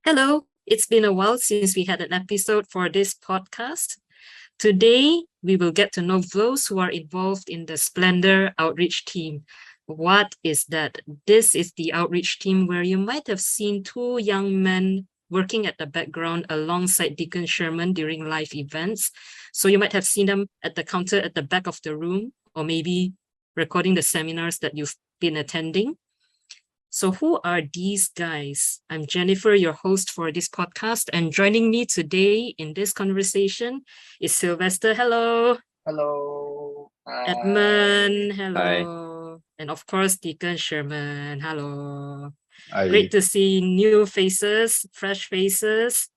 Hello, it's been a while since we had an episode for this podcast. Today, we will get to know those who are involved in the Splendour Outreach Team. What is that? This is the outreach team where you might have seen two young men working at the background alongside Deacon Sherman during live events. So you might have seen them at the counter at the back of the room, or maybe recording the seminars that you've been attending. So who are these guys? I'm Jennifer, your host for this podcast, and joining me today in this conversation is Sylvester. Hello. Hello. Edmund. Hello. And of course, Deacon Sherman. Hello. Great to see new faces, fresh faces.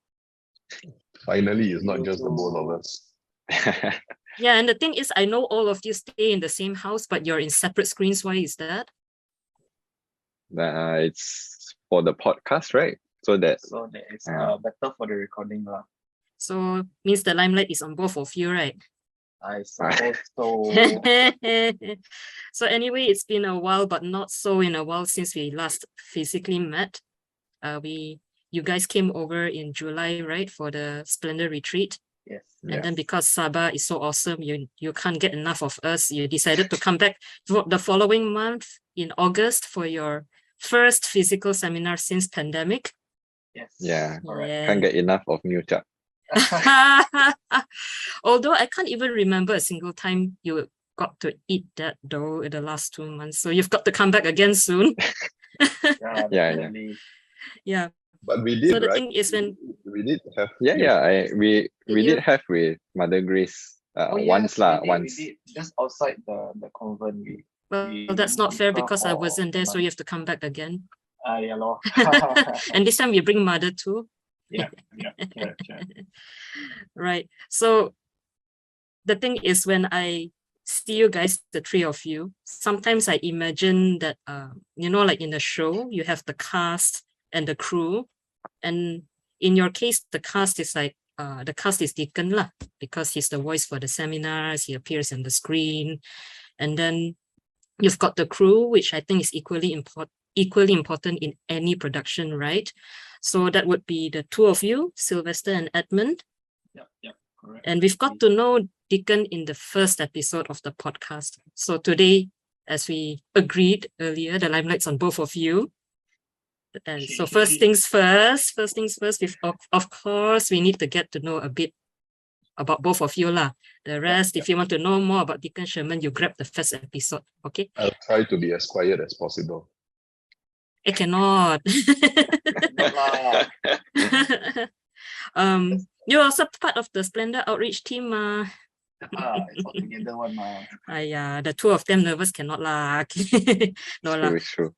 Finally, it's not just the both of us. Yeah, and the thing is, I know all of you stay in the same house, but you're in separate screens. Why is that? It's for the podcast, right? So that it's better for the recording. So means the limelight is on both of you, right? I suppose so. So anyway, it's been a while, but not so in a while since we last physically met. You guys came over in July, right, for the Splendour retreat. Yes. And then because Sabah is so awesome, you can't get enough of us. You decided to come back the following month in August for your first physical seminar since pandemic. Yes. Yeah. Yeah. Can't get enough of New Chap. Although I can't even remember a single time you got to eat that dough in the last 2 months. So you've got to come back again soon. Yeah. But we did, so the right? thing is when we did have. We did have with Mother Grace once. We did, just outside the convent. Well, that's not fair because I wasn't there, so you have to come back again. Yeah, lor. And this time you bring Mother too. Yeah, sure. Right. So the thing is, when I see you guys, the three of you, sometimes I imagine that, like in the show, you have the cast and the crew. And in your case, the cast is like, the cast is Deacon lah, because he's the voice for the seminars, he appears on the screen. And then you've got the crew, which I think is equally important in any production, right? So that would be the two of you, Sylvester and Edmund. Yeah, correct. And we've got to know Deacon in the first episode of the podcast. So today, as we agreed earlier, the limelight's on both of you. And so first things first, of course, we need to get to know a bit about both of you lah. The rest, if you want to know more about Deacon Sherman, you grab the first episode, okay? I'll try to be as quiet as possible. I cannot. You're also part of the Splendour Outreach Team. It's all together one. The two of them nervous cannot lah. No lah. It's true.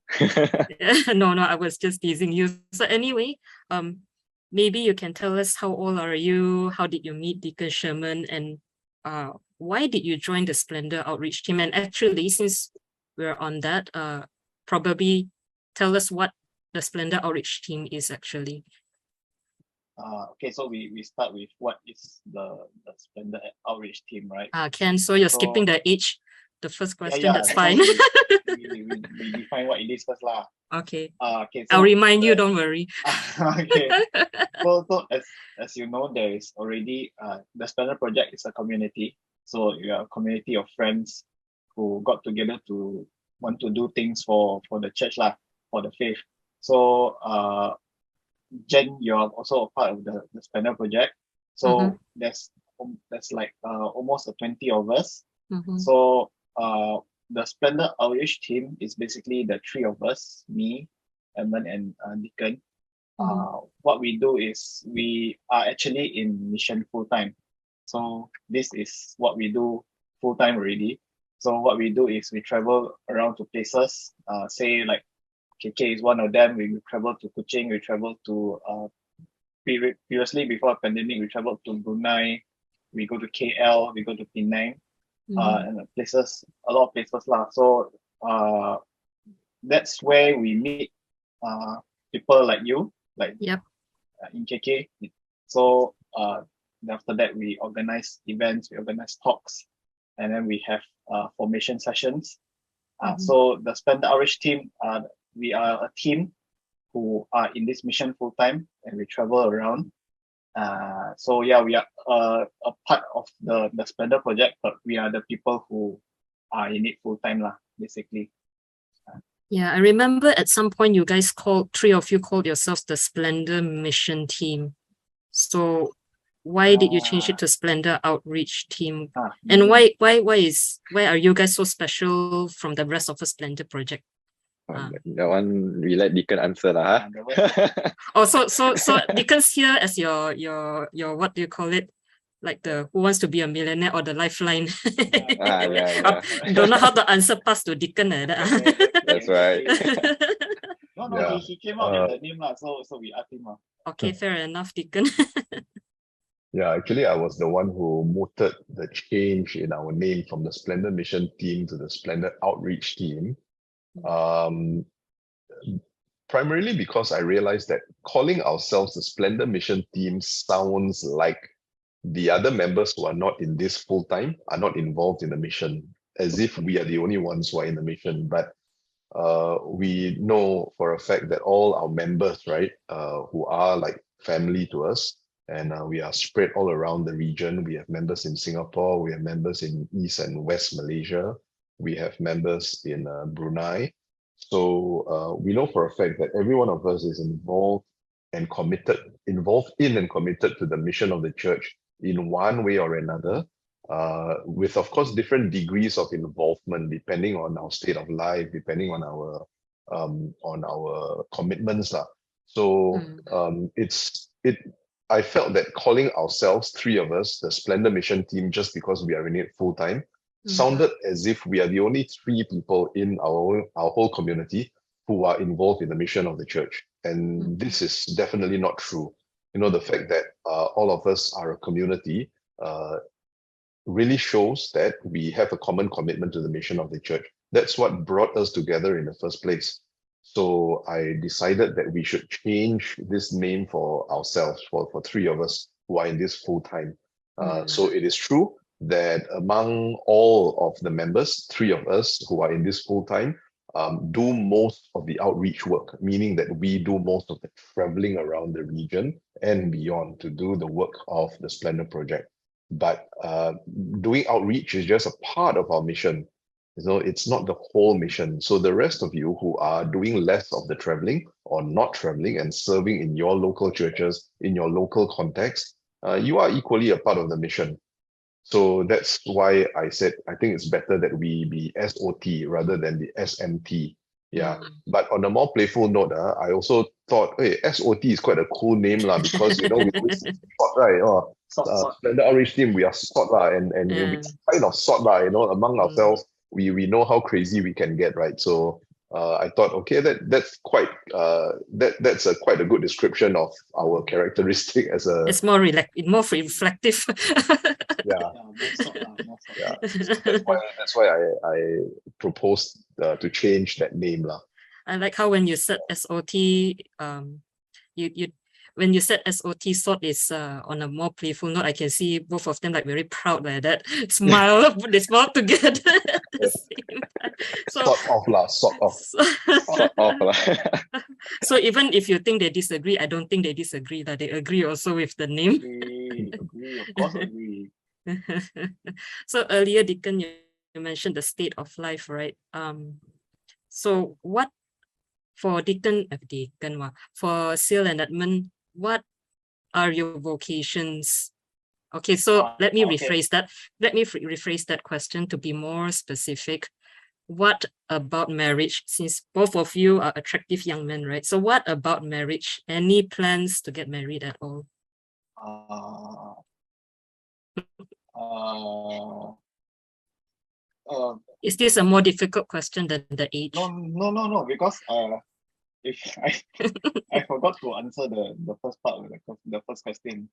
No, I was just teasing you. So anyway, maybe you can tell us how old are you? How did you meet Deacon Sherman? And why did you join the Splendour Outreach Team? And actually, since we're on that, probably tell us what the Splendour Outreach Team is actually. Okay, so we start with what is the Splendour Outreach Team, right? Ken, so you're skipping the age. The first question, that's fine. we define what it is first lah. Okay. Okay. So I'll remind you, don't worry. Okay. So as you know, there is already the Splendour Project is a community. So you are a community of friends who got together to want to do things for the church lah, for the faith. So Jen, you're also a part of the Splendour Project. So there's like almost 20 of us. So the Splendour Outreach Team is basically the three of us, me, Edmund, and Deacon. What we do is we are actually in mission full-time. So this is what we do full-time already. So what we do is we travel around to places, say like KK is one of them. We travel to Kuching, we travel to previously before the pandemic, we traveled to Brunei, we go to KL, we go to Penang, and a lot of places lah. So that's where we meet people like you, like in KK. So after that, we organize events, we organize talks, and then we have formation sessions. So the Splendour Outreach Team, we are a team who are in this mission full time, and we travel around. So yeah, we are a part of the Splendour project, but we are the people who are in it full time lah, basically. Yeah, I remember at some point you guys three of you called yourselves the Splendour Mission Team. So why did you change it to Splendour Outreach Team? And why are you guys so special from the rest of the Splendour project? That one we let Deacon answer lah. Oh, so Deacon's here as your what do you call it? Like the Who Wants to Be a Millionaire or the lifeline. Yeah. Don't know how to answer pass to Deacon. That's right. No, he came out with the name lah, so we asked him. Okay, fair enough, Deacon. Yeah, actually, I was the one who mooted the change in our name from the Splendour Mission Team to the Splendour Outreach Team. Primarily because I realized that calling ourselves the Splendour Mission Team sounds like the other members who are not in this full time are not involved in the mission, as if we are the only ones who are in the mission. But we know for a fact that all our members, right, who are like family to us, and we are spread all around the region. We have members in Singapore, we have members in East and West Malaysia, we have members in Brunei. So we know for a fact that every one of us is involved in and committed to the mission of the church in one way or another, with of course different degrees of involvement depending on our state of life, depending on our commitments. So I felt that calling ourselves, three of us, the Splendour Mission Team, just because we are in it full time, sounded as if we are the only three people in our whole community who are involved in the mission of the church. And this is definitely not true. You know, the fact that all of us are a community really shows that we have a common commitment to the mission of the church. That's what brought us together in the first place. So I decided that we should change this name for ourselves, for three of us who are in this full time. So it is true that among all of the members, three of us who are in this full time do most of the outreach work, meaning that we do most of the traveling around the region and beyond to do the work of the Splendour project. But doing outreach is just a part of our mission. So it's not the whole mission. So the rest of you who are doing less of the traveling or not traveling and serving in your local churches, in your local context, you are equally a part of the mission. So that's why I said, I think it's better that we be SOT rather than the SMT. Yeah. But on a more playful note, I also thought, hey, SOT is quite a cool name because, you know, we always SOT, right? Splendour Outreach Team, we are SOT, and we kind of SOT, you know, among ourselves. We know how crazy we can get, right? So I thought, okay, that's quite that's quite a good description of our characteristic as a. It's more reflective. Yeah. That's why I proposed to change that name lah. I like how when you said SOT, when you said SOT, SOT is on a more playful note. I can see both of them like very proud like that. Smile, they smile together at the same time. So, sort of. So even if you think they disagree, I don't think they disagree. That they agree also with the name. Agree, of course agree. So earlier, Deacon, you mentioned the state of life, right? So what for for Syl and Edmund, what are your vocations? Okay, so let me rephrase that. Let me rephrase that question to be more specific. What about marriage? Since both of you are attractive young men, right? So what about marriage? Any plans to get married at all? Is this a more difficult question than the age? No, because if I forgot to answer the first part of the first question,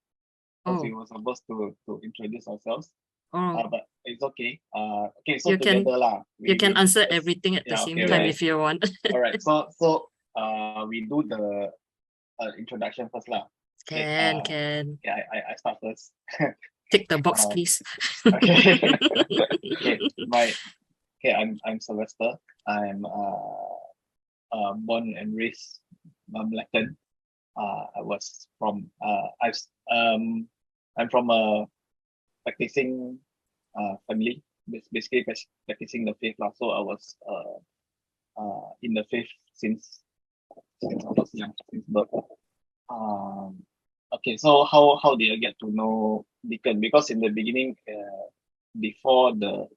because we were supposed to introduce ourselves. But it's okay. Okay, so you can answer everything at the same time if you want. All right. So we do the introduction first lah. Can. Yeah, I start first. Tick the box, please. Okay. I'm Sylvester. I'm born and raised Malaccan. I was from I'm from a practicing family, basically practicing the faith lah. So I was in the faith since I was young, since birth. Okay, so how did I get to know Deacon? Because in the beginning, before the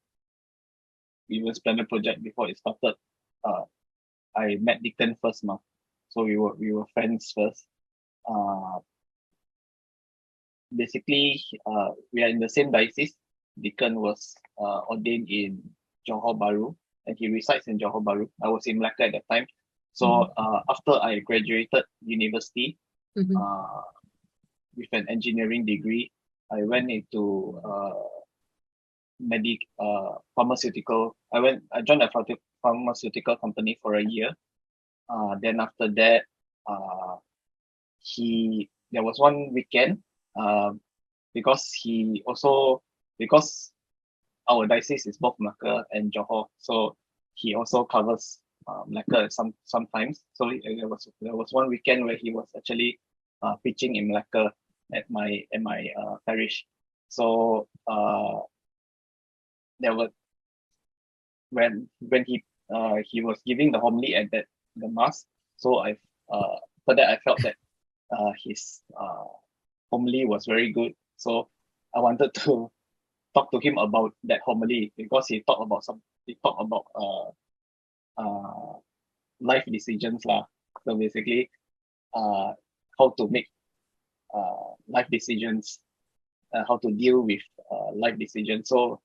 Even Splendour project, before it started, I met Deacon first, ma. So we were friends first. Basically, we are in the same diocese. Deacon was ordained in Johor Bahru, and he resides in Johor Bahru. I was in Malacca at that time. So after I graduated university with an engineering degree, I went into pharmaceutical. I joined a pharmaceutical company for a year. Then after that, there was one weekend, because our diocese is both Malacca and Johor, so he also covers Malacca sometimes. So there was one weekend where he was actually preaching in Malacca at my parish. So there was when he was giving the homily at the mass. So for that I felt that his homily was very good. So I wanted to talk to him about that homily, because he talked about life decisions lah. So basically, how to make life decisions, how to deal with life decisions. So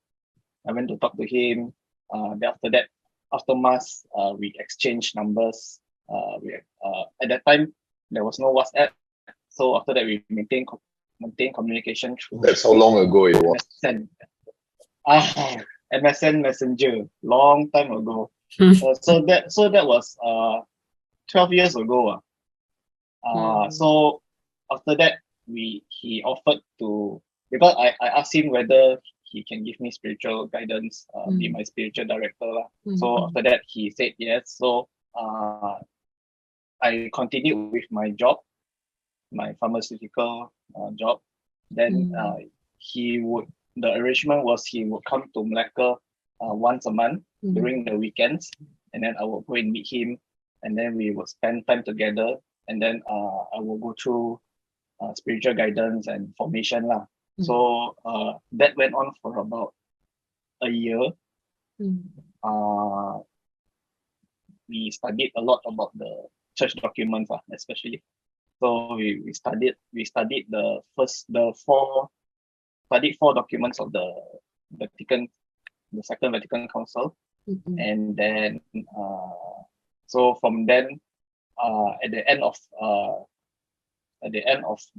I went to talk to him. Then after that, after mass, we exchanged numbers. At that time there was no WhatsApp, so after that we maintain communication through. That's how long ago it was. MSN. MSN Messenger, long time ago. So that was 12 years ago. So after that, he offered to, because I asked him whether he can give me spiritual guidance, be my spiritual director lah. So after that, he said yes. So I continued with my job, my pharmaceutical job. Then the arrangement was he would come to Malacca once a month during the weekends, and then I will go and meet him, and then we will spend time together, and then I will go through spiritual guidance and formation lah. So that went on for about a year. We studied a lot about the church documents, especially. So we studied four documents of the Second Vatican Council, and then so from then, at the end of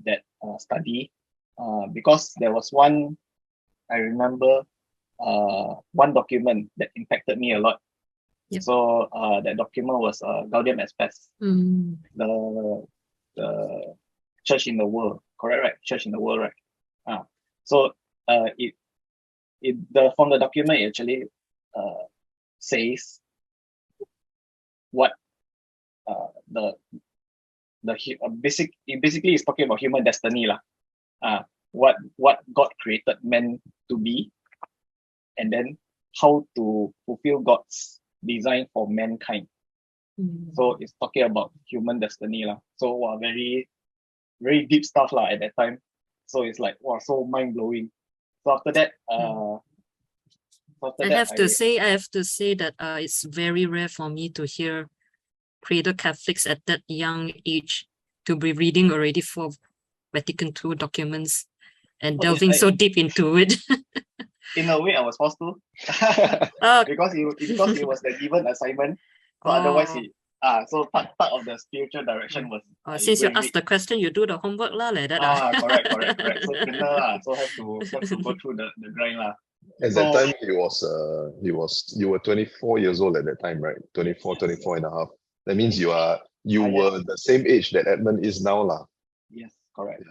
that study, because there was one, I remember, one document that impacted me a lot. Yep. So that document was Gaudium et Spes, the church in the world, correct, right? Church in the world, right? So from the document, it actually says what basically is talking about human destiny lah. What God created men to be, and then how to fulfill God's design for mankind. So it's talking about human destiny lah. So very, very deep stuff lah at that time. So it's like, wow, so mind blowing. So after that, I have to say that it's very rare for me to hear cradle Catholics at that young age to be reading already for Vatican II documents and delving so deep into it. In a way, I was forced to, because he was the given assignment. So otherwise, so part of the spiritual direction was. Since you asked the question, you do the homework lah, like that. Correct. So kena lah. So have to go through the grind lah. At that time, you were 24 years old at that time, right? 24 and a half. That means you were the same age that Edmund is now lah. Yes, correct.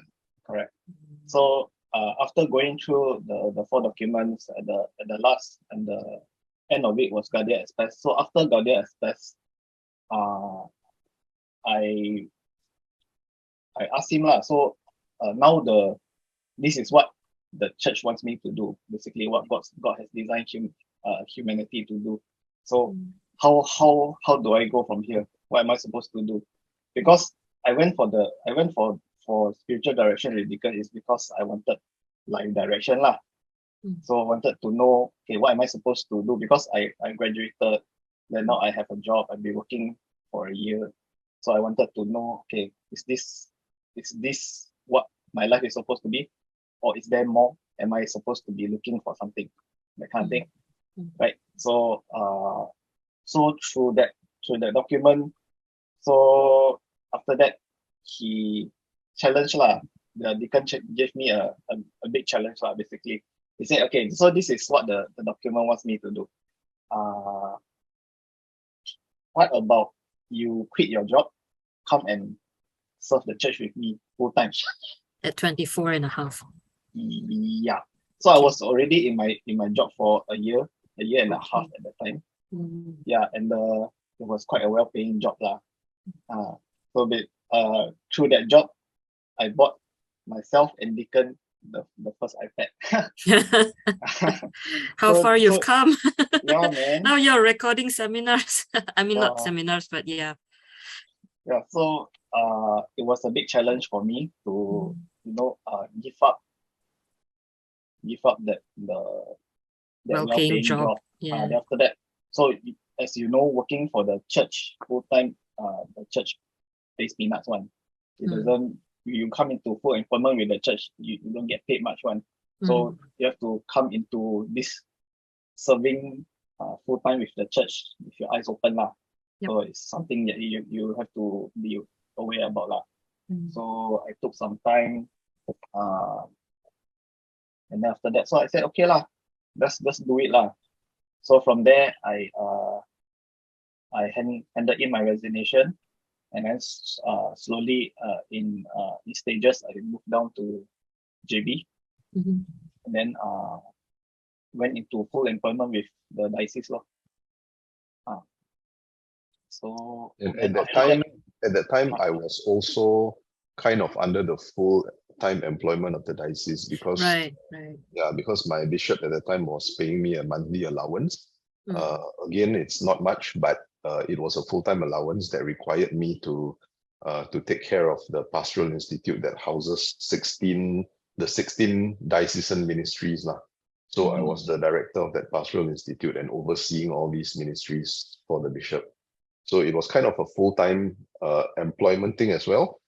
So after going through the four documents, the last and the end of it was Gaudium et Spes. So after Gaudium et Spes, I asked him lah. So now this is what the church wants me to do. Basically, what God has designed humanity to do. So how do I go from here? What am I supposed to do? Because I went for spiritual direction with Deacon is because I wanted life direction lah. So I wanted to know, okay, what am I supposed to do? Because I graduated, then now I have a job. I've been working for a year. So I wanted to know, okay, is this what my life is supposed to be? Or is there more? Am I supposed to be looking for something? That kind of thing. Right. So so through that document, so after that he challenged lah. The deacon gave me a big challenge lah, basically. He said, okay, so this is what the document wants me to do. What about you quit your job, come and serve the church with me full time? At 24 and a half. Yeah. So I was already in my job for a year and a half at the time. Yeah, and it was quite a well-paying job lah. So through that job, I bought myself and Deacon the first iPad. How far you've come. Yeah, man. Now you're recording seminars. I mean, not Wow. seminars, but yeah. Yeah, so it was a big challenge for me to give up that Well-paying job. Yeah. Then after that, so as you know, working for the church full time, the church pays peanuts one. It doesn't. You come into full employment with the church, you don't get paid much one. So you have to come into this serving full time with the church with your eyes open lah. Yep. So it's something that you have to be aware about lah. So I took some time, and then after that, so I said, okay lah, let's do it lah. So from there, I handed in my resignation, and then slowly in stages, I moved down to JB, and then went into full employment with the diocese law. So At that time, I was also kind of under the full-time employment of the diocese because because my bishop at the time was paying me a monthly allowance. Again, it's not much, but it was a full-time allowance that required me to take care of the pastoral institute that houses 16 diocesan ministries lah. So I was the director of that pastoral institute and overseeing all these ministries for the bishop. So it was kind of a full-time employment thing as well.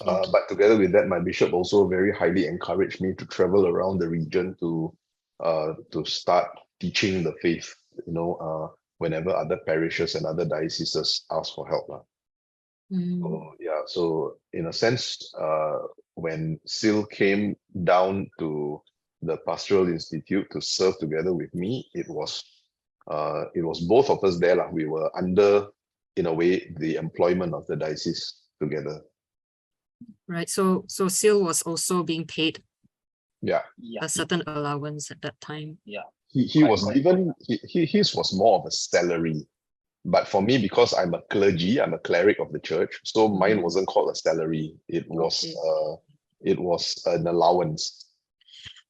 But together with that, my bishop also very highly encouraged me to travel around the region to start teaching the faith, whenever other parishes and other dioceses ask for help. So in a sense, when Sil came down to the Pastoral Institute to serve together with me, it was both of us there. We were under, in a way, the employment of the diocese together. Right. So Sil was also being paid a certain allowance at that time. Yeah. He was given, his was more of a salary. But for me, because I'm a clergy, I'm a cleric of the church, so mine wasn't called a salary. It was an allowance.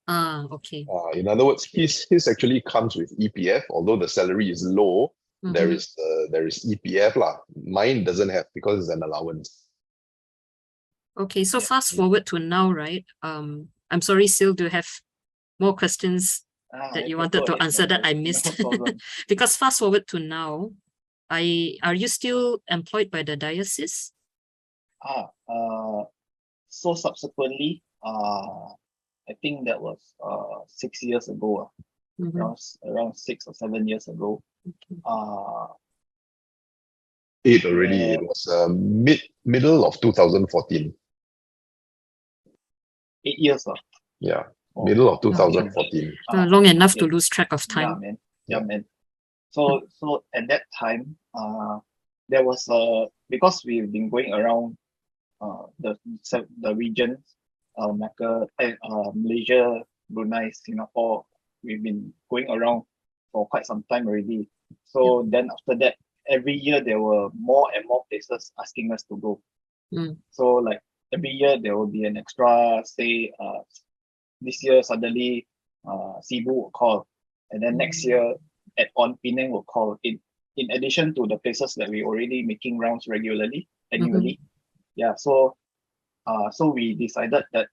Okay. In other words, his actually comes with EPF. Although the salary is low, there is EPF lah. Mine doesn't have because it's an allowance. Okay, so fast forward to now, right? I'm sorry, Sil, do you have more questions that you wanted to answer that I missed? Because fast forward to now, are you still employed by the diocese? So subsequently, I think that was 6 years ago, around 6 or 7 years ago. It was middle of 2014. 8 years. Yeah, middle of 2014. Long enough to lose track of time. Yeah, man. So at that time, there was because we've been going around the regions, Malaysia, Brunei, Singapore. We've been going around for quite some time already. So then after that, every year there were more and more places asking us to go. So like every year there will be an extra, say this year suddenly Cebu will call, and then next year on Penang will call in addition to the places that we already making rounds regularly annually. Yeah, so we decided that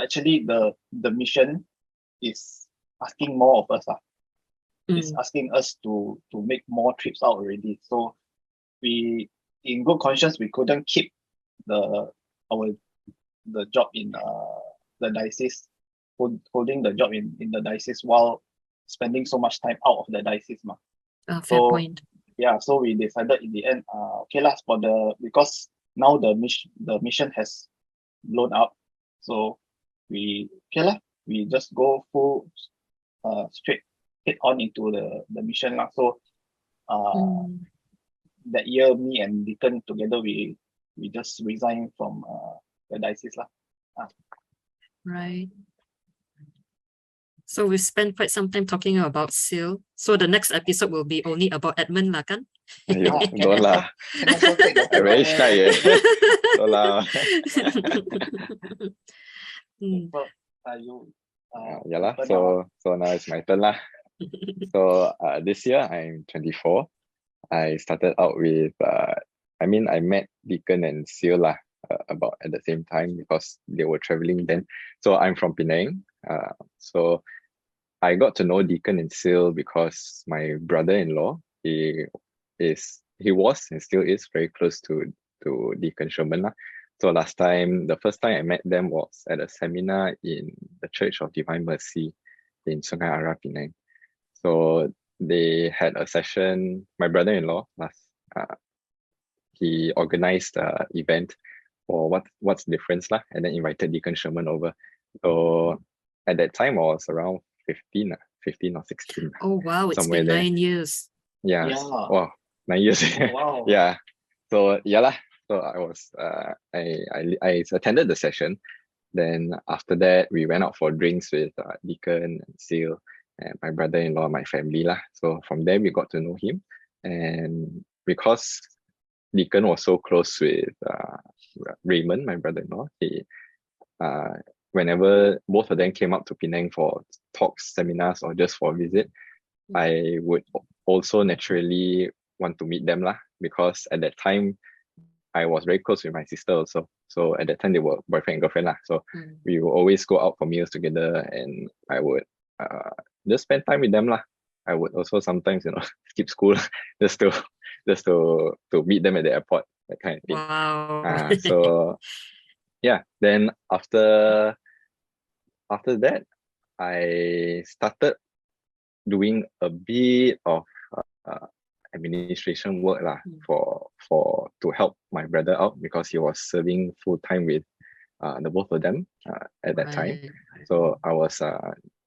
actually the mission is asking more of us. It's asking us to make more trips out already. So we, in good conscience, we couldn't keep the job in the diocese, holding the job in the diocese while spending so much time out of the diocese. Fair point. Yeah, so we decided in the end, okay lah, because now the mission has blown up, so we just go full straight head on into the mission lah. So that year, me and Deacon together, we just resigned from the diocese lah. Right. So we spent quite some time talking about Sil. So the next episode will be only about Edmund lah, kan? Don't lah. I'm very shy. Don't lah. Yeah lah. So now it's my turn lah. So this year I'm 24. I started out with I met Deacon and Sil lah about at the same time because they were traveling then. So I'm from Penang. So I got to know Deacon and Sil because my brother-in-law, he was and still is very close to Deacon Sherman. So the first time I met them was at a seminar in the Church of Divine Mercy in Sungai Ara, Penang. So they had a session, my brother-in-law, he organized an event for what's the difference and then invited Deacon Sherman over. So at that time I was around 15 or 16. Oh wow, it's been 9 years. Yeah. Wow, 9 years. Wow. Yeah. So yeah lah. So I was I attended the session. Then after that we went out for drinks with Deacon and Sil and my brother-in-law, my family lah. So from there we got to know him, and because Deacon was so close with Raymond, my brother-in-law, he whenever both of them came up to Penang for talks, seminars, or just for a visit, I would also naturally want to meet them lah, because at that time I was very close with my sister also. So at that time they were boyfriend and girlfriend lah. So we would always go out for meals together, and I would just spend time with them lah. I would also sometimes skip school just to meet them at the airport, that kind of thing. Wow. So yeah, then after that, I started doing a bit of administration work lah to help my brother out, because he was serving full time with the both of them at that time. So I was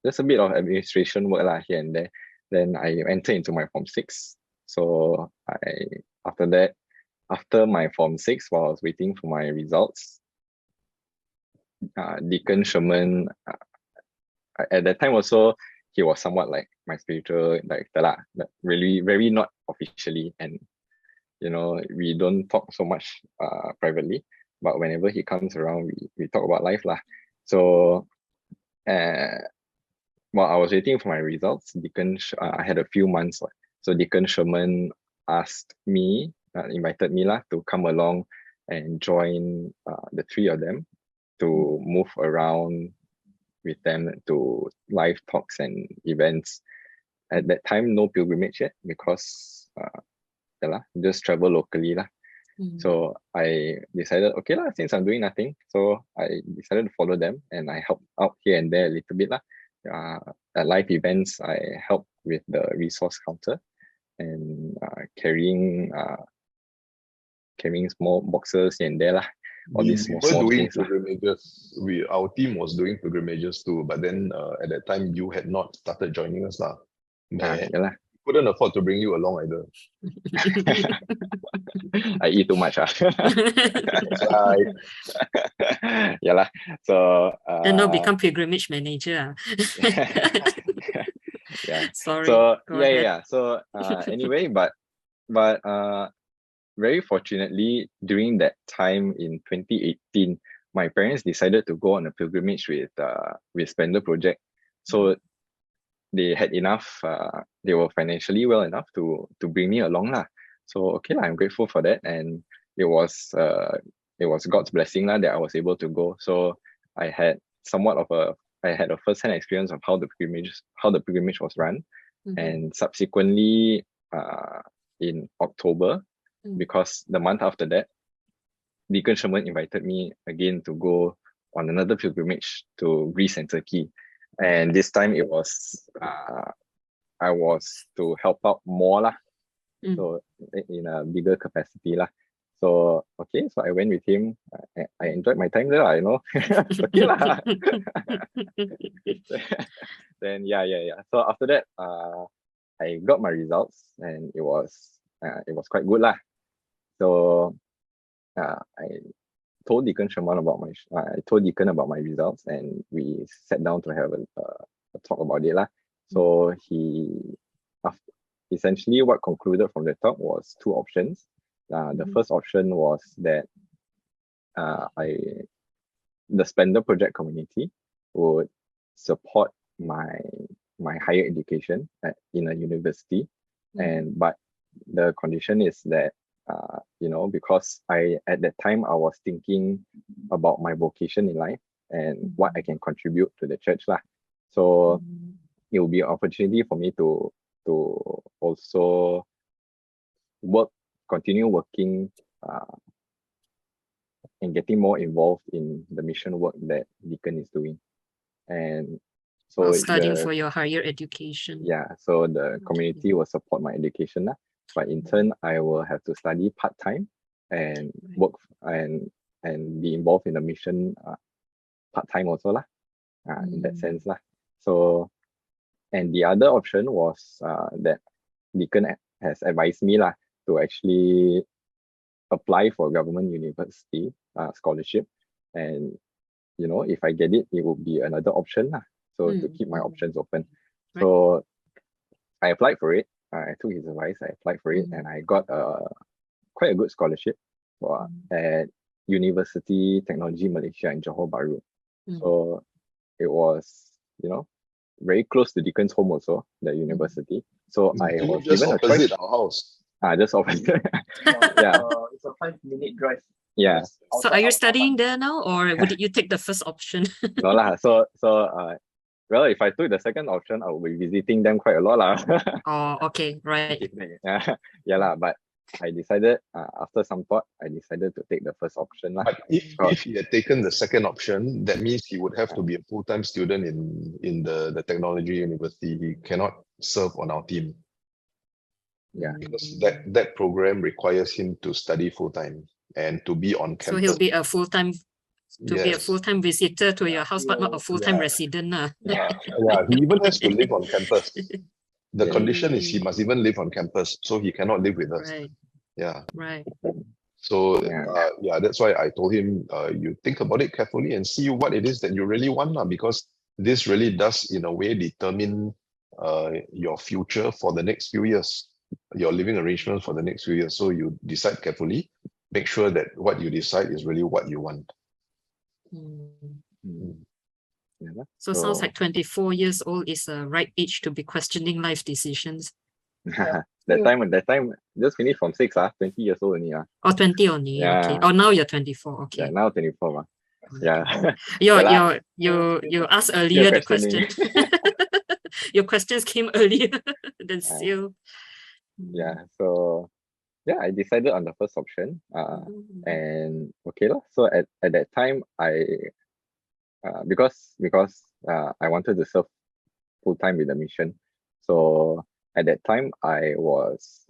just a bit of administration work lah here and there. Then I entered into my Form 6. So after my Form 6, while I was waiting for my results, Deacon Sherman, at that time also, he was somewhat like my spiritual director lah, but really very not officially, and we don't talk so much privately, but whenever he comes around, we talk about life lah. So while I was waiting for my results, I had a few months, so Deacon Sherman invited me lah to come along and join the three of them to move around with them to live talks and events. At that time, no pilgrimage yet, because just travel locally lah. So I decided, okay lah, since I'm doing nothing, so I decided to follow them, and I help out here and there a little bit lah. At live events, I help with the resource counter and carrying small boxes here and there lah. All these small doing things. Pilgrimages. Our team was doing pilgrimages too, but then at that time you had not started joining us lah. Couldn't afford to bring you along either. I eat too much. Right. Yeah lah. So and now become pilgrimage manager. Yeah. Sorry. So Go ahead. So anyway, but but very fortunately, during that time in 2018, my parents decided to go on a pilgrimage with Splendour Project. So they had enough, they were financially well enough to bring me along lah. So okay, I'm grateful for that. And it was God's blessing lah that I was able to go. So I had a first-hand experience of how the pilgrimage was run. And subsequently, in October, because the month after that, Deacon Sherman invited me again to go on another pilgrimage to Greece and Turkey. And this time it was, I was to help out more lah. So in a bigger capacity lah. So okay, so I went with him. I enjoyed my time there, you know. Okay lah. Then yeah. So after that, I got my results and it was quite good lah. So I told Deacon Sherman about my results, and we sat down to have a talk about it lah. So essentially what concluded from the talk was two options. The first option was that the Splendour Project community would support my higher education in a university, but the condition is that because at that time I was thinking about my vocation in life and what I can contribute to the church lah. So it will be an opportunity for me to also continue working and getting more involved in the mission work that Deacon is doing. And so studying for your higher education. Yeah, so the community will support my education lah. But in turn, I will have to study part-time and work and be involved in the mission part-time also lah. In that sense lah. So, and the other option was that Deacon has advised me lah to actually apply for government university scholarship, and if I get it, it will be another option lah. So to keep my options open. Right. So I applied for it. I took his advice. I applied for it, and I got quite a good scholarship at University Technology Malaysia in Johor Bahru. So it was, very close to Deacon's home also, the university. So I was just given a choice. opposite our house. Just opposite. Yeah. It's a 5-minute drive. Yeah. So are you studying there now, or did you take the first option? No lah. So well, if I took the second option, I will be visiting them quite a lot lah. Oh, okay, right. Yeah lah. But I decided after some thought, I decided to take the first option lah. But if he had taken the second option, that means he would have to be a full-time student in the technology university. He cannot serve on our team. Yeah. Because that program requires him to study full-time and to be on campus. So he'll be a full-time be a full-time visitor to your house, but not a full-time resident. Yeah, he even has to live on campus. The condition is he must even live on campus, so he cannot live with us. Right. Yeah. Right. So that's why I told him, you think about it carefully and see what it is that you really want, because this really does in a way determine your future for the next few years, your living arrangements for the next few years. So you decide carefully, make sure that what you decide is really what you want. So sounds like 24 years old is a right age to be questioning life decisions. That time just finished from 6, 20 years old only. Oh, 20 only. Yeah. Okay. Oh, now you're 24. Okay. Yeah, now 24. Yeah. You asked earlier the question. Your questions came earlier than still. Yeah. So yeah, I decided on the first option. And okay lah. So at that time, because I wanted to serve full time with the mission. So at that time, I was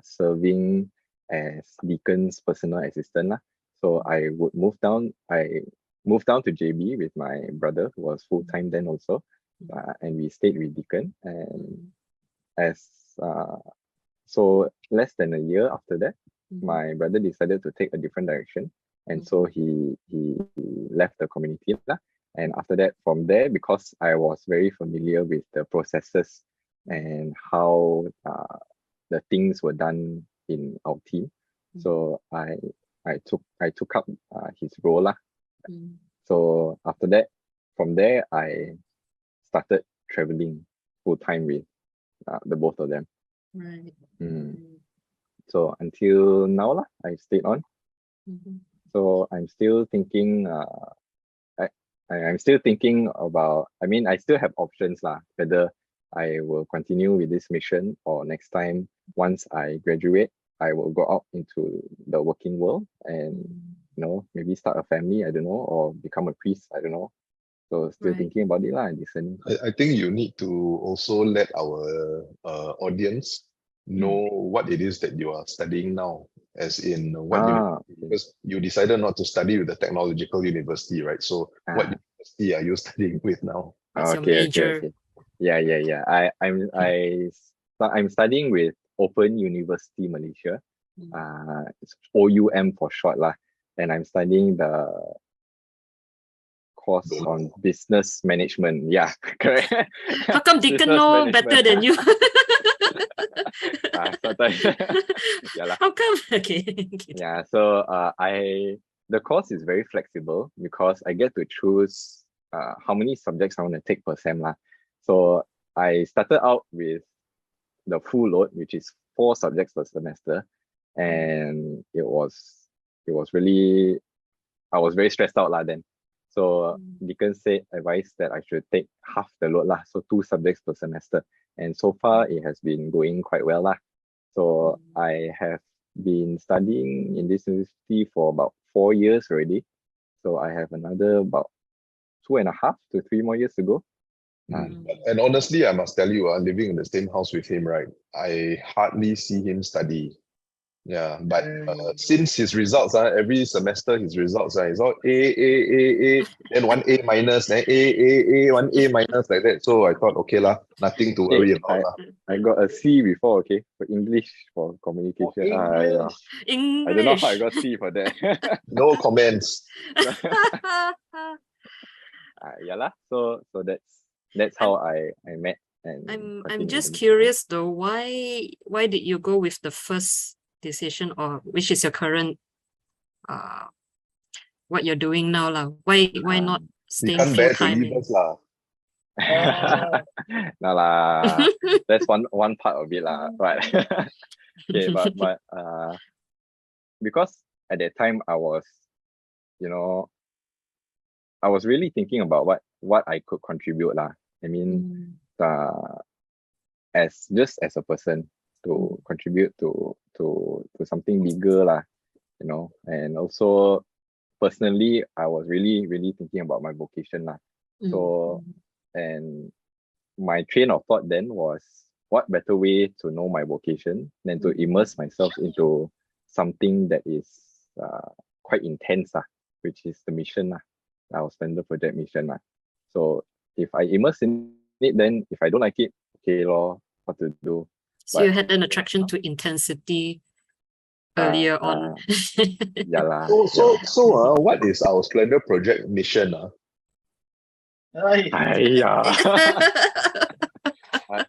serving as Deacon's personal assistant lah. So I would move down. I moved down to JB with my brother, who was full time then also, and we stayed with Deacon. And so less than a year after that, my brother decided to take a different direction, and so he left the community lah. And after that, from there, because I was very familiar with the processes and how the things were done in our team. So I took up his role lah. So after that, from there I started traveling full time with the both of them. Right. So until now lah, I stayed on. So I'm still thinking. I'm still thinking about. I mean, I still have options lah. Whether I will continue with this mission or next time, once I graduate, I will go out into the working world and maybe start a family. I don't know, or become a priest. I don't know. So still thinking about it lah and listening. I think you need to also let our audience know what it is that you are studying now, as in because you decided not to study with the technological university, right? So what university are you studying with now? What's your major? Okay. I'm studying with Open University Malaysia. It's OUM for short lah, and I'm studying the course on business management. Yeah, correct. How come Deacon know better than you? Sometimes. How come? Okay. Yeah, so the course is very flexible because I get to choose how many subjects I want to take per sem lah. So I started out with the full load, which is 4 subjects per semester, and it was really, I was very stressed out lah then. So Deacon advised that I should take half the load lah, so 2 subjects per semester. And so far it has been going quite well lah. So I have been studying in this university for about 4 years already. So I have another about 2.5 to 3 more years to go. And honestly, I must tell you, living in the same house with him, right? I hardly see him study. Yeah, but since his results, every semester his results is all A, then 1 A minus, then A, 1 A minus like that. So I thought, okay lah, nothing to worry about lah. I got a C before, okay, for English, for communication. English. I don't know how I got C for that. No comments. Yeah lah. So that's how I met. And I'm just curious though, why did you go with the first decision, or which is your current what you're doing now lah? Why not staying full time? No lah, that's one part of it lah. But okay, but because at that time I was really thinking about what I could contribute lah. I mean, as a person, to contribute to something bigger lah, and also personally I was really thinking about my vocation lah. So, and my train of thought then was, what better way to know my vocation than to immerse myself into something that is quite intense lah, which is the mission lah, our Splendour project mission lah. So if I immerse in it, then if I don't like it, okay lor, what to do. So you had an attraction to intensity earlier on. Yeah lah. So what is our Splendour project mission?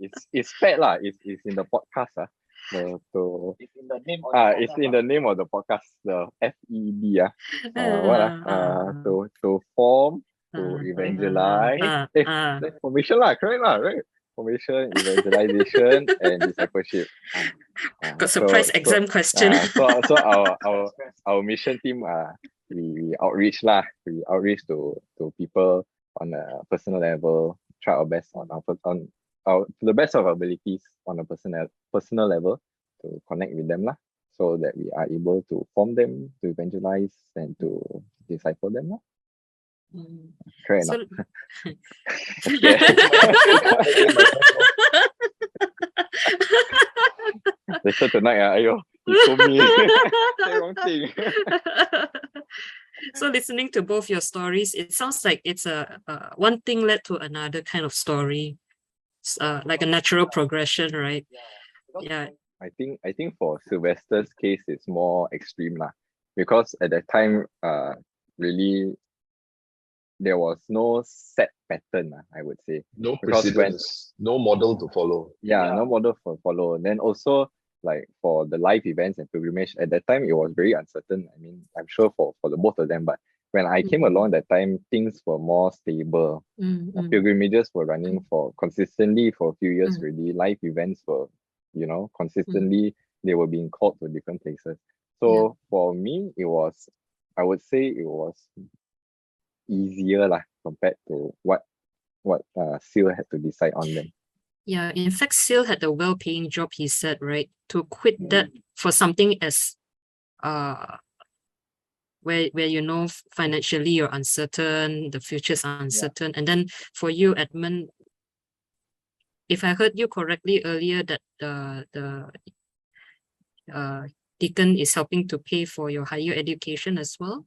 It's spelled lah. It's in the podcast. It's in the name of it's in the name of the podcast. The FED. To form, to evangelize. That's formation lah, correct lah, right? Formation, evangelization, and discipleship. Got surprise exam question. So our mission team, we outreach lah. We outreach to people on a personal level. Try our best to the best of our abilities on a personal level to connect with them lah, so that we are able to form them, to evangelize, and to disciple them lah. Correct. Later tonight, ayo, he told me say wrong thing. So listening to both your stories, it sounds like it's a one thing led to another kind of story, like a natural progression, right? Yeah. I think for Sylvester's case, it's more extreme lah, because at that time, really, there was no set pattern, I would say. No precedence, no model to follow. No model to follow. Then also, like for the live events and pilgrimage, at that time it was very uncertain. I mean, I'm sure for the both of them, but when I came along that time, things were more stable. Pilgrimages were running for consistently for a few years already. Live events were, consistently, they were being called to different places. So for me, I would say it was easier compared to what Seal had to decide on them. Yeah, in fact, Seal had a well-paying job, he said, right? To quit that for something as where financially you're uncertain, the future's uncertain. And then for you, Edmund, if I heard you correctly earlier, that the Deacon is helping to pay for your higher education as well.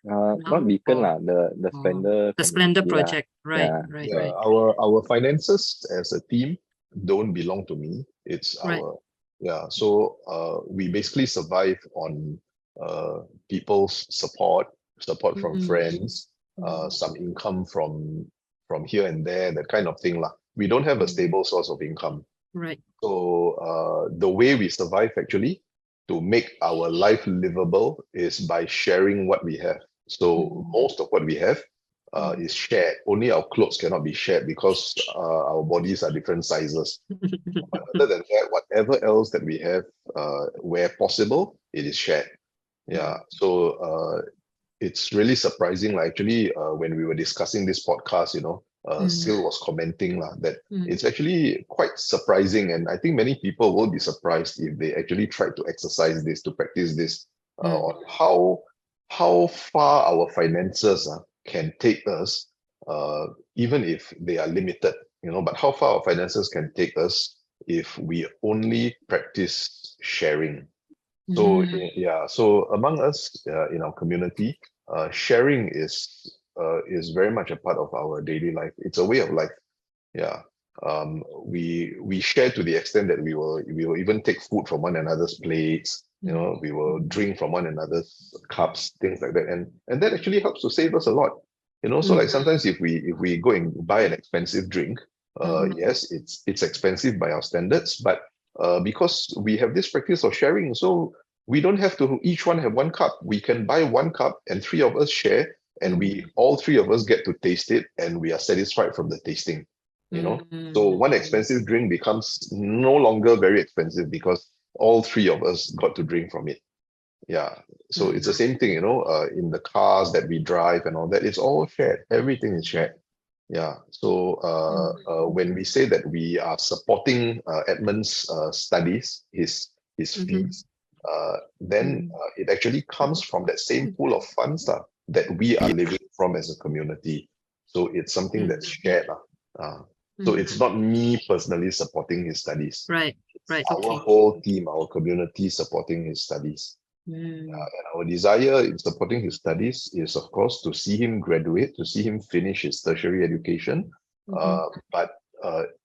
Not Deacon the Splendour. The Splendour project, right? Our finances as a team don't belong to me. It's our So we basically survive on people's support from friends, some income from here and there, that kind of thing lah. We don't have a stable source of income. Right. So the way we survive actually to make our life livable is by sharing what we have. So most of what we have is shared. Only our clothes cannot be shared because our bodies are different sizes. But other than that, whatever else that we have, where possible, it is shared. Yeah. So it's really surprising. Actually, when we were discussing this podcast, Sil was commenting that it's actually quite surprising, and I think many people will be surprised if they actually try to exercise this, to practice this, on how far our finances can take us, even if they are limited, but how far our finances can take us if we only practice sharing. So so among us in our community, sharing is very much a part of our daily life. It's a way of life. Yeah. We share to the extent that we will even take food from one another's plates. We will drink from one another's cups, things like that, and that actually helps to save us a lot. So like sometimes if we go and buy an expensive drink, yes, it's expensive by our standards, but because we have this practice of sharing, so we don't have to each one have one cup. We can buy one cup and three of us share, and all three of us get to taste it, and we are satisfied from the tasting. So one expensive drink becomes no longer very expensive because all three of us got to drink from it. Yeah. So it's the same thing, in the cars that we drive and all that, it's all shared. Everything is shared. Yeah. So when we say that we are supporting Edmund's studies, his fees, then it actually comes from that same pool of funds that we are living from as a community. So it's something that's shared. So it's not me personally supporting his studies. Right. Our whole team, our community supporting his studies. And our desire in supporting his studies is, of course, to see him graduate, to see him finish his tertiary education. But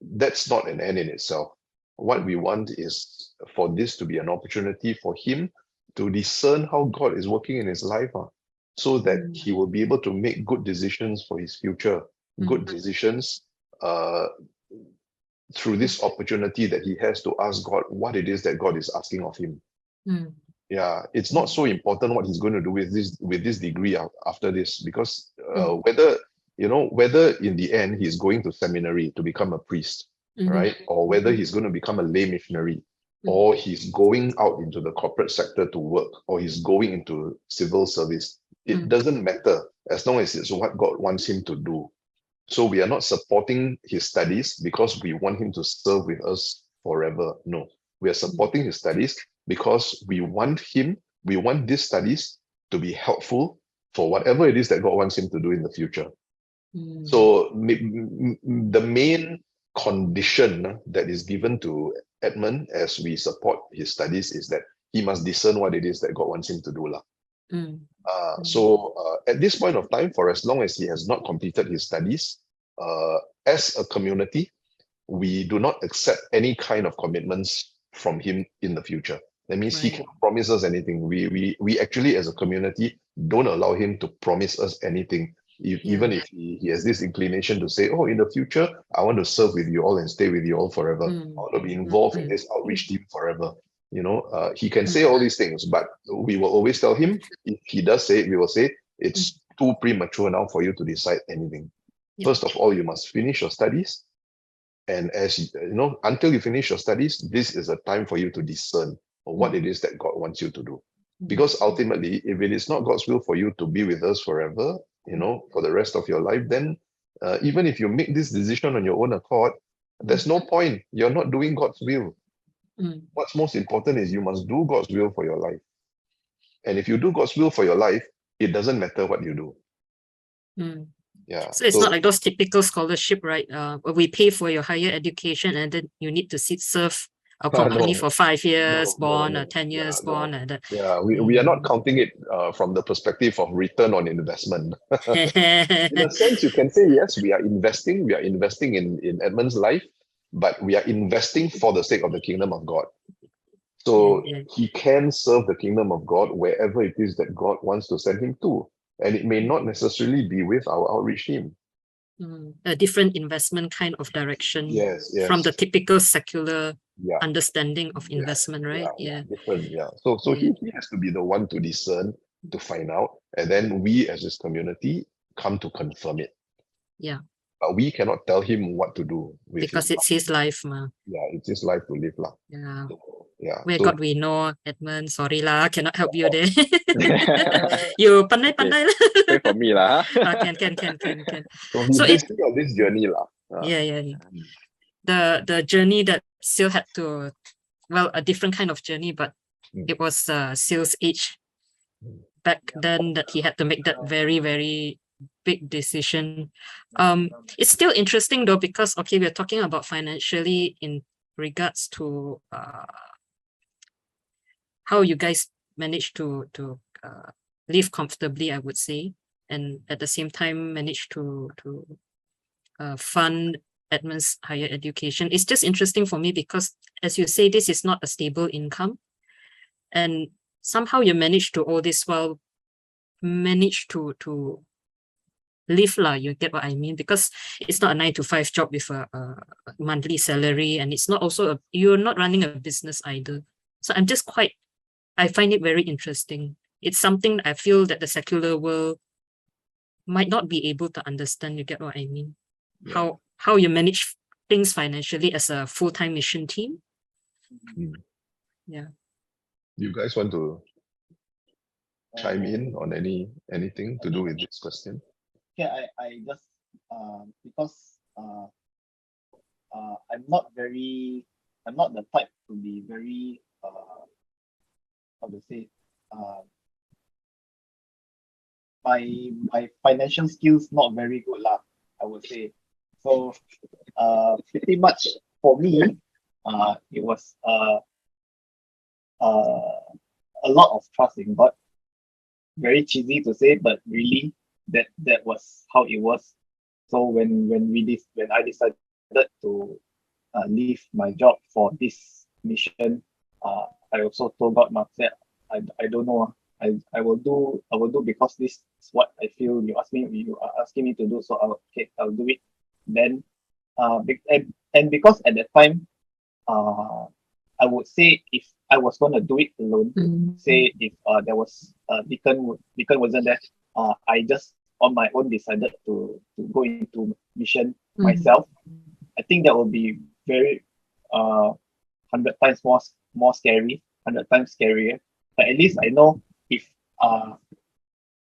that's not an end in itself. What we want is for this to be an opportunity for him to discern how God is working in his life, so that he will be able to make good decisions for his future, good decisions through this opportunity that he has to ask God what it is that God is asking of him. Yeah, it's not so important what he's going to do with this degree after this, because whether in the end he's going to seminary to become a priest, right, or whether he's going to become a lay missionary, or he's going out into the corporate sector to work, or he's going into civil service, it doesn't matter as long as it's what God wants him to do. So we are not supporting his studies because we want him to serve with us forever. No, we are supporting his studies because we want these studies to be helpful for whatever it is that God wants him to do in the future. So the main condition that is given to Edmund as we support his studies is that he must discern what it is that God wants him to do. So at this point of time, for as long as he has not completed his studies, as a community, we do not accept any kind of commitments from him in the future. That means he cannot promise us anything. We actually, as a community, don't allow him to promise us anything. Even if he has this inclination to say, oh, in the future, I want to serve with you all and stay with you all forever. I want to be involved in this outreach team forever. He can say all these things, but we will always tell him, if he does say it, we will say, it's too premature now for you to decide anything. Yep. First of all, you must finish your studies. And until you finish your studies, this is a time for you to discern what it is that God wants you to do. Because ultimately, if it is not God's will for you to be with us forever, for the rest of your life, then even if you make this decision on your own accord, there's no point. You're not doing God's will. What's most important is you must do God's will for your life. And if you do God's will for your life, it doesn't matter what you do. Yeah. So it's not like those typical scholarship, right? Where we pay for your higher education and then you need to serve our company for 5 years, bond, or 10 years, bond, and that. Yeah, we are not counting it from the perspective of return on investment. In a sense, you can say, yes, we are investing in Edmund's life, but we are investing for the sake of the kingdom of God. So he can serve the kingdom of God wherever it is that God wants to send him to. And it may not necessarily be with our outreach team. A different investment kind of direction from the typical secular understanding of investment, right? Different, So he has to be the one to discern, to find out, and then we as his community come to confirm it. But we cannot tell him what to do with because it's his life, ma. It's his life to live, lah. Where God we know, Edmund, sorry lah, cannot help you there. You pandai lah. Pray for me lah. Can. So he's basically on this journey lah. The journey that Sil had to, a different kind of journey, but it was Sil's age back then that he had to make that very, very big decision. It's still interesting though, because we're talking about financially in regards to how you guys manage to live comfortably, I would say, and at the same time manage to fund Edmund's higher education. It's just interesting for me because, as you say, this is not a stable income, and somehow you manage to all this while manage to live lah. You get what I mean? Because it's not a 9-to-5 job with a monthly salary, and it's not also you're not running a business either. So I find it very interesting. It's something I feel that the secular world might not be able to understand. You get what I mean? How you manage things financially as a full-time mission team. You guys want to chime in on anything to do with this question? I just because I'm not the type to be very how to say my financial skills not very good lah, I would say. So pretty much for me it was a lot of trust in God. Very cheesy to say, but really that was how it was. So when I decided to leave my job for this mission, I also told God, myself, I don't know. I will do because this is what I feel you are asking me to do. So I'll do it. Then and because at that time I would say if I was gonna do it alone, say if there was Deacon wasn't there, I just on my own decided to go into mission myself. I think that would be very 100 times more scary, 100 times scarier. But at least I know if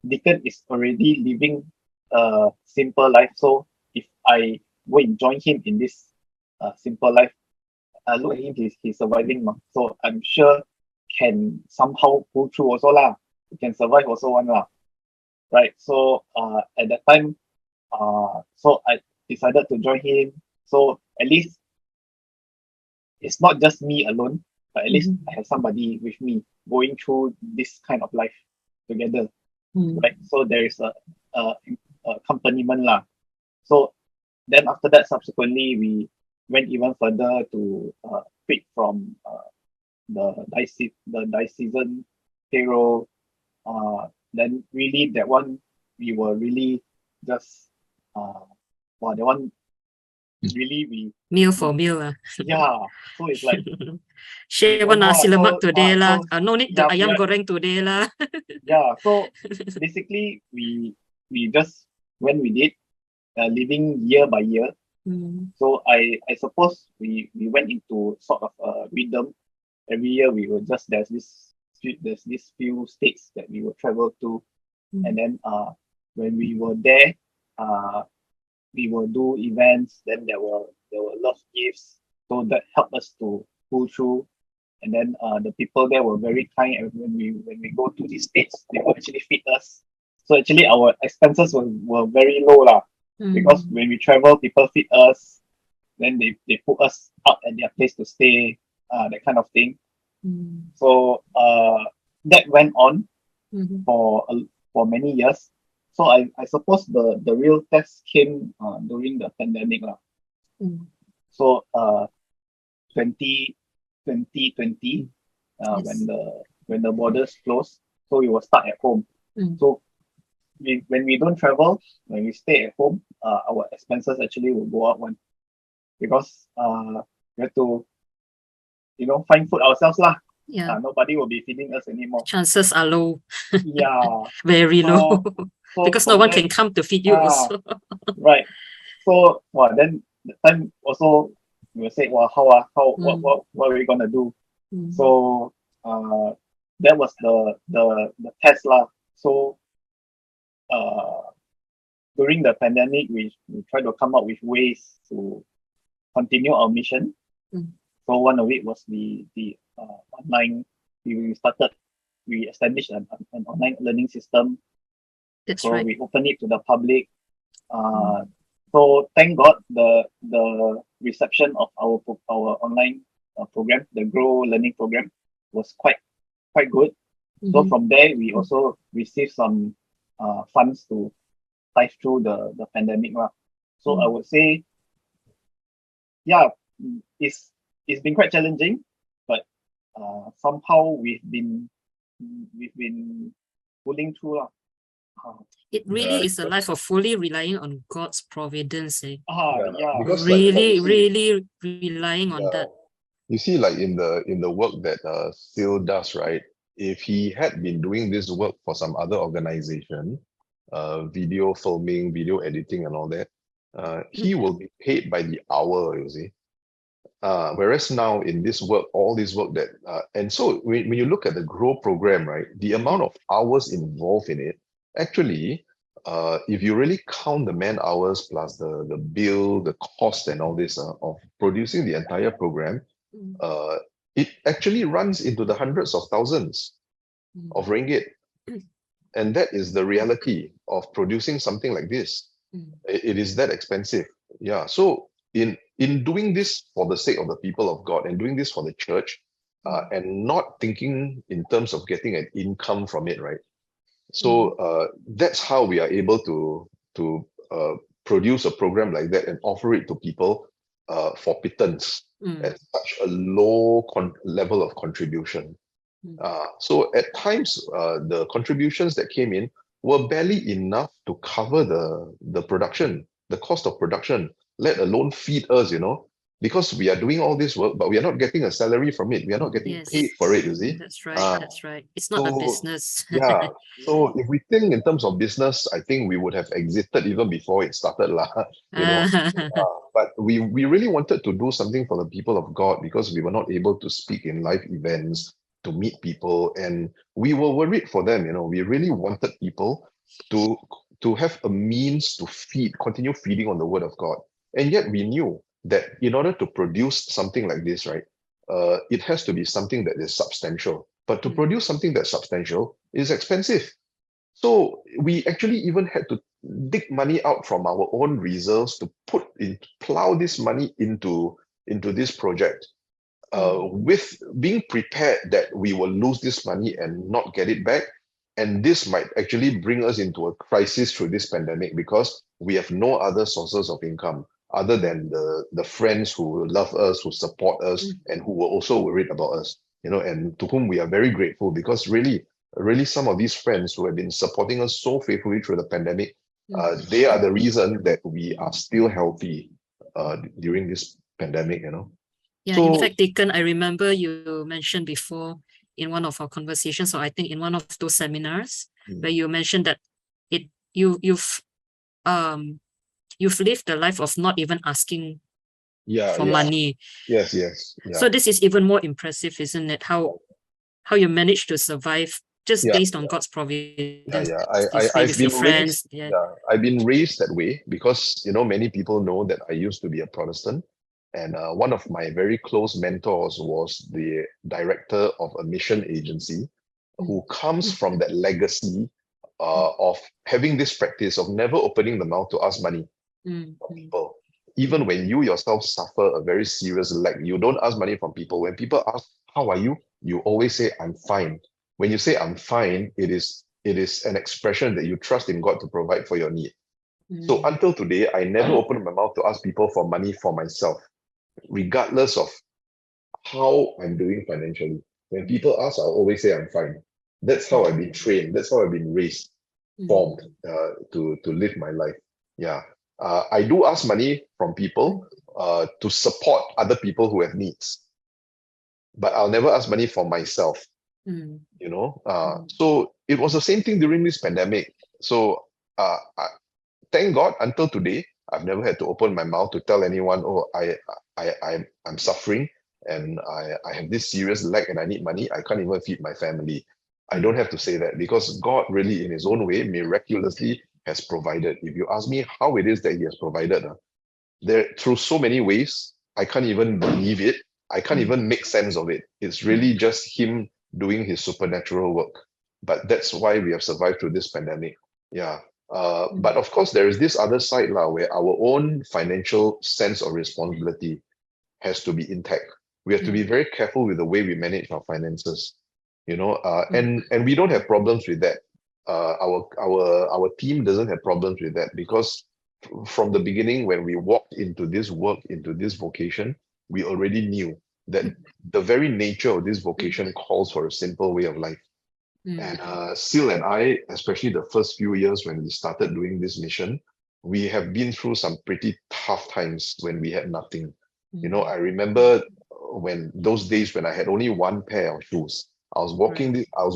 Deacon is already living a simple life, so if I go and join him in this simple life, look at him, he's surviving, so I'm sure can somehow pull through also lah. He can survive also one lah, right? So at that time, so I decided to join him. So at least it's not just me alone, but at least I have somebody with me going through this kind of life together, right? So there is a accompaniment lah. So then after that, subsequently we went even further to pick from the diocesan payroll. Then really that one we were really just that one really we Meal for meal. yeah. So it's like Share we one know nasi lemak today lah. so No need the yeah, ayam goreng today lah. yeah. So basically we just when we did living year by year. Mm, So I suppose we went into sort of a rhythm. Every year we will just there's this few states that we will travel to, and then when we were there, uh we will do events. Then there were a lot of gifts, so that helped us to pull through. And then the people there were very kind. And when we go to these states, they will actually feed us. So actually our expenses were very low lah, because mm, when we travel, people feed us. Then they put us up at their place to stay, that kind of thing. mm, So that went on mhm, for many years. So I suppose the real test came during the pandemic lah. mm. So 20, 2020, Yes. when the borders closed, so we were stuck at home. Mm, So when we don't travel, when we stay at home, our expenses actually will go up one, because we have to find food ourselves lah. yeah. Nobody will be feeding us anymore. Chances are low, Yeah. very low, So because no from one then, can come to feed you also. right. So then the time also we will say, how what are we gonna do? Mm, So that was the test lah. So uh during the pandemic, we tried to come up with ways to continue our mission. mm, So one of it was the online. We established an online learning system. that's So right. we opened it to the public. So thank God the reception of our online program, the Grow Learning program, was quite good. So Mhm, from there we also received some funds to dive through the pandemic lah. So I mm. would say, yeah, it's been quite challenging, but somehow we've been pulling through lah. It really Yeah, is a life of fully relying on God's providence. Yeah. because like you Really, see, really relying on yeah, that. you see, like in the work that Sil does, right? If he had been doing this work for some other organization, video filming, video editing, and all that, he will be paid by the hour. You see. Whereas now in this work, all this work that, and so when you look at the Grow program, right, the amount of hours involved in it, actually, if you really count the man hours plus the bill, the cost and all this of producing the entire program, Mm, uh, it actually runs into the hundreds of thousands mm, of ringgit. mm, And that is the reality of producing something like this. mm, It is that expensive. Yeah. So in doing this for the sake of the people of God and doing this for the church, and not thinking in terms of getting an income from it, right? So that's how we are able to produce a program like that and offer it to people for pittance mm, at such a low level of contribution. mm. So at times, the contributions that came in were barely enough to cover the production, the cost of production, let alone feed us, because we are doing all this work, but we are not getting a salary from it. We are not getting paid Yes, for it, you see. that's right. Uh, That's right. It's not a so business. yeah, so if we think in terms of business, I think we would have exited even before it started, lah. you know. But we really wanted to do something for the people of God because we were not able to speak in live events, to meet people, and we were worried for them. We really wanted people to to have a means to continue feeding on the word of God. And yet we knew that in order to produce something like this, right, it has to be something that is substantial. But to Mm, produce something that's substantial is expensive. So we actually even had to dig money out from our own reserves to plow this money into this project, with being prepared that we will lose this money and not get it back. And this might actually bring us into a crisis through this pandemic because we have no other sources of income other than the friends who love us, who support us, mm, and who were also worried about us, and to whom we are very grateful because really some of these friends who have been supporting us so faithfully through the pandemic, mm, they are the reason that we are still healthy. during this pandemic, Yeah, in fact, Deacon, I remember you mentioned before in one of our conversations, or I think in one of those seminars, where you mentioned that you've lived the life of not even asking for money. Yes. So this is even more impressive, isn't it? How you managed to survive just based on God's providence. I've been raised. I've been raised that way because many people know that I used to be a Protestant, and one of my very close mentors was the director of a mission agency, who comes from that legacy of having this practice of never opening the mouth to ask money from people. Even when you yourself suffer a very serious lack, you don't ask money from people. When people ask, "How are you?" you always say, "I'm fine." When you say "I'm fine," it is an expression that you trust in God to provide for your need. So until today, I never opened my mouth to ask people for money for myself, regardless of how I'm doing financially. When people ask, I'll always say I'm fine. That's how I've been trained. That's how I've been raised, formed to live my life. Yeah. I do ask money from people to support other people who have needs, but I'll never ask money for myself. So it was the same thing during this pandemic. So thank God, until today, I've never had to open my mouth to tell anyone, "Oh, I'm suffering and I have this serious lack and I need money. I can't even feed my family." I don't have to say that because God really, in His own way, miraculously has provided. If you ask me how it is that He has provided, there through so many ways, I can't even believe it. I can't even make sense of it. It's really just Him doing His supernatural work. But that's why we have survived through this pandemic. Yeah. But of course, there is this other side where our own financial sense of responsibility has to be intact. We have to be very careful with the way we manage our finances, and we don't have problems with that. Our team doesn't have problems with that because from the beginning, when we walked into this work, into this vocation, we already knew that the very nature of this vocation calls for a simple way of life. And Sil and I, especially the first few years when we started doing this mission, we have been through some pretty tough times when we had nothing. I remember when those days when I had only one pair of shoes. I was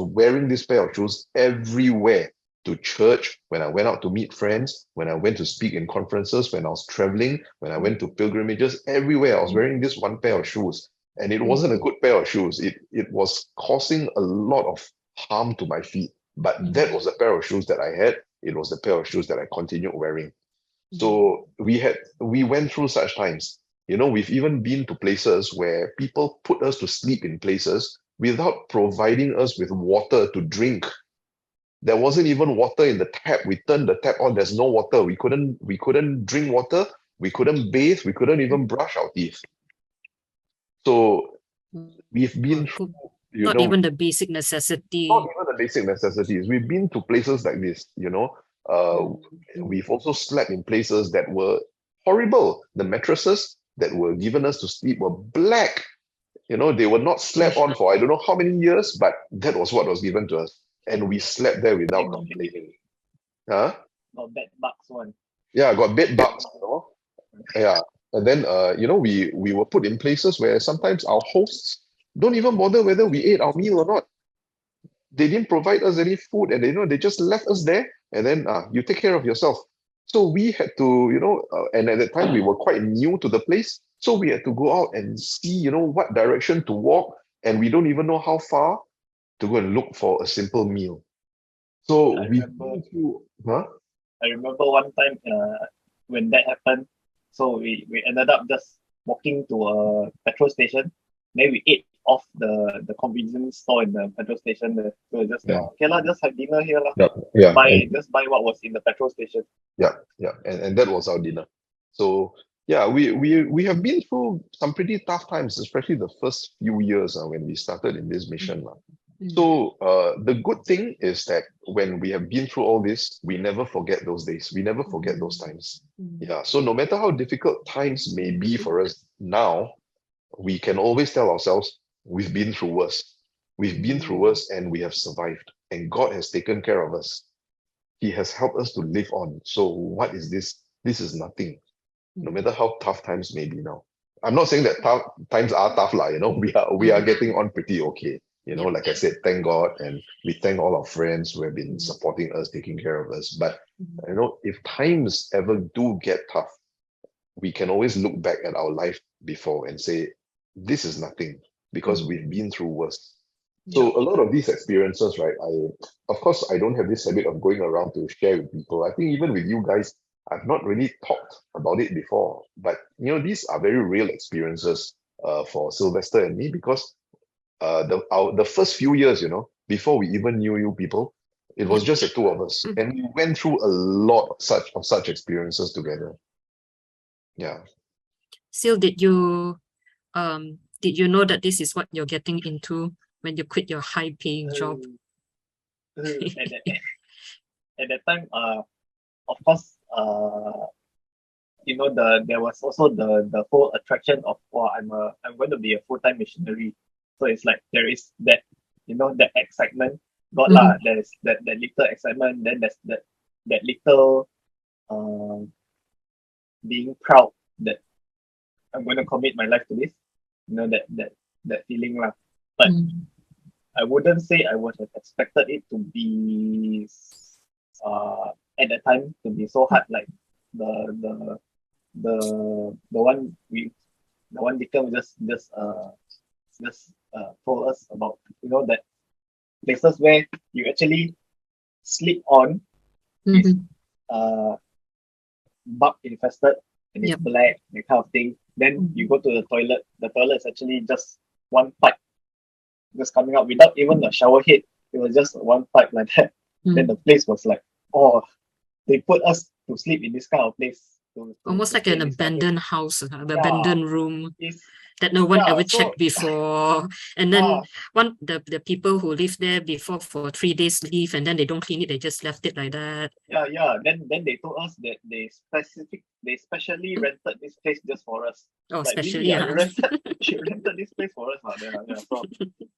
wearing this pair of shoes everywhere, to church, when I went out to meet friends, when I went to speak in conferences, when I was traveling, when I went to pilgrimages, everywhere I was wearing this one pair of shoes. And it wasn't a good pair of shoes. It was causing a lot of harm to my feet. But that was the pair of shoes that I had. It was the pair of shoes that I continued wearing. So we went through such times. We've even been to places where people put us to sleep in places without providing us with water to drink. There wasn't even water in the tap. We turned the tap on, there's no water. We couldn't drink water, we couldn't bathe, we couldn't even brush our teeth. So we've been through, not even the basic necessity. Not even the basic necessities. We've been to places like this, We've also slept in places that were horrible. The mattresses that were given us to sleep were black. They were not slept on for I don't know how many years, but that was what was given to us. And we slept there without complaining. Huh? Got bed bugs one. Yeah, got bed bugs, Yeah. And then we were put in places where sometimes our hosts don't even bother whether we ate our meal or not. They didn't provide us any food, and they just left us there, and then you take care of yourself. So we had to, and at that time we were quite new to the place, so we had to go out and see, what direction to walk, and we don't even know how far to go and look for a simple meal. So I remember one time when that happened. So we ended up just walking to a petrol station. Then we ate off the convenience store in the petrol station there. So just okay lah, just have dinner here lah. Just buy what was in the petrol station. And that was our dinner. So we have been through some pretty tough times, especially the first few years when we started in this mission. So the good thing is that when we have been through all this, we never forget those days. We never forget those times. So no matter how difficult times may be for us now, we can always tell ourselves, we've been through worse. We've been through worse and we have survived. And God has taken care of us. He has helped us to live on. So what is this? This is nothing. no matter how tough times may be now. I'm not saying that tough times are tough, lah. We are getting on pretty okay. Like I said, thank God, and we thank all our friends who have been supporting us, taking care of us. But if times ever do get tough, we can always look back at our life before and say, this is nothing because we've been through worse. So a lot of these experiences, right? Of course, I don't have this habit of going around to share with people. I think even with you guys, I've not really talked about it before. But these are very real experiences for Sylvester and me, because the first few years, before we even knew you people, it was just the two of us, and we went through a lot of such experiences together. Yeah. Sil, did you know that this is what you're getting into when you quit your high-paying job? At that time, of course, there was also the whole attraction of, I'm going to be a full-time missionary. So it's like there is that, that excitement. There's that little excitement. Then there's that little being proud that I'm going to commit my life to this. That feeling lah. But I wouldn't say I would have expected it to be at that time to be so hard, like the one Deacon just told us about, that places where you actually sleep on is bug infested and it's black, that kind of thing. Then you go to the toilet is actually just one pipe just coming out without even a shower head. It was just one pipe like that. Then the place was like, they put us to sleep in this kind of place. Almost like an abandoned house, the abandoned room that no one ever checked before. And then the people who lived there before for 3 days leave, and then they don't clean it, they just left it like that. Then they told us that they specially rented this place just for us. Oh, like, especially really, you rented this place for us.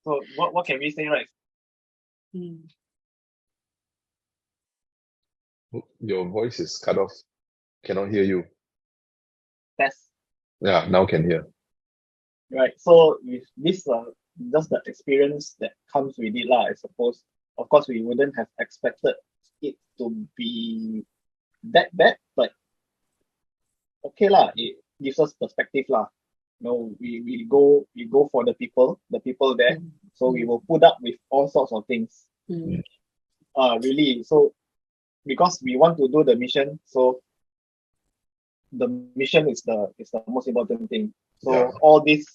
So what can we say, right? Your voice is cut off. Cannot hear you. Test. Yeah, now can hear. Right. So with this, just the experience that comes with it, I suppose. Of course, we wouldn't have expected it to be that bad, but okay lah. It gives us perspective lah. We go for the people there. So we will put up with all sorts of things. Really. So because we want to do the mission, so the mission is the most important thing. So all these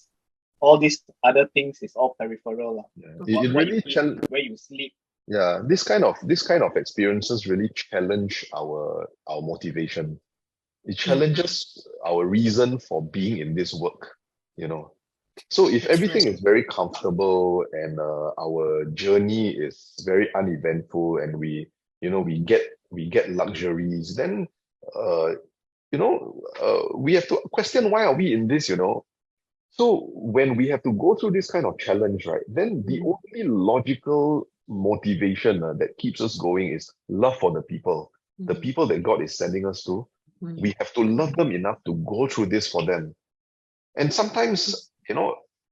other things is all peripheral lah. It really where you sleep. Yeah, this kind of experiences really challenge our motivation. It challenges our reason for being in this work. So if everything is very comfortable and our journey is very uneventful, and we get luxuries, then we have to question, why are we in this? So when we have to go through this kind of challenge, right, then the only logical motivation that keeps us going is love for the people that God is sending us to. We have to love them enough to go through this for them. And sometimes,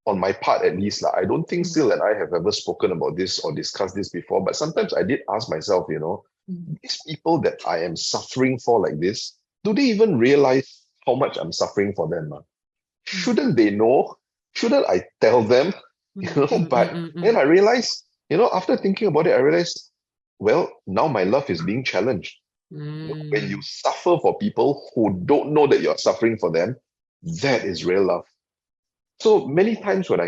on my part at least, I don't think Sil and I have ever spoken about this or discussed this before, but sometimes I did ask myself, these people that I am suffering for like this, do they even realize how much I'm suffering for them? Shouldn't they know? Shouldn't I tell them? But then I realized, after thinking about it, I realized, well, now my love is being challenged. When you suffer for people who don't know that you're suffering for them, that is real love. So many times when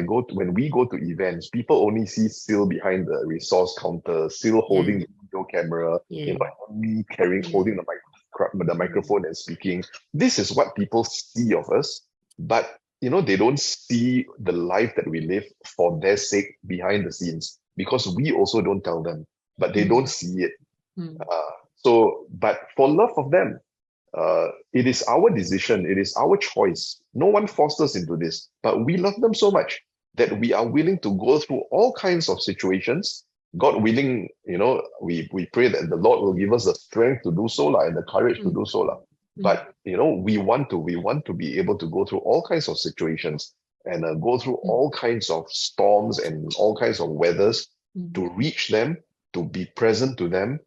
we go to events, people only see Sil behind the resource counter, Sil holding the video camera, me holding the microphone and speaking. This is what people see of us, but they don't see the life that we live for their sake behind the scenes, because we also don't tell them, but they don't see it. But for love of them, it is our decision, it is our choice. No one forced us into this, but we love them so much that we are willing to go through all kinds of situations. God willing, we pray that the Lord will give us the strength to do so and the courage to do so. But we want to be able to go through all kinds of situations and go through all kinds of storms and all kinds of weathers to reach them, to be present to them,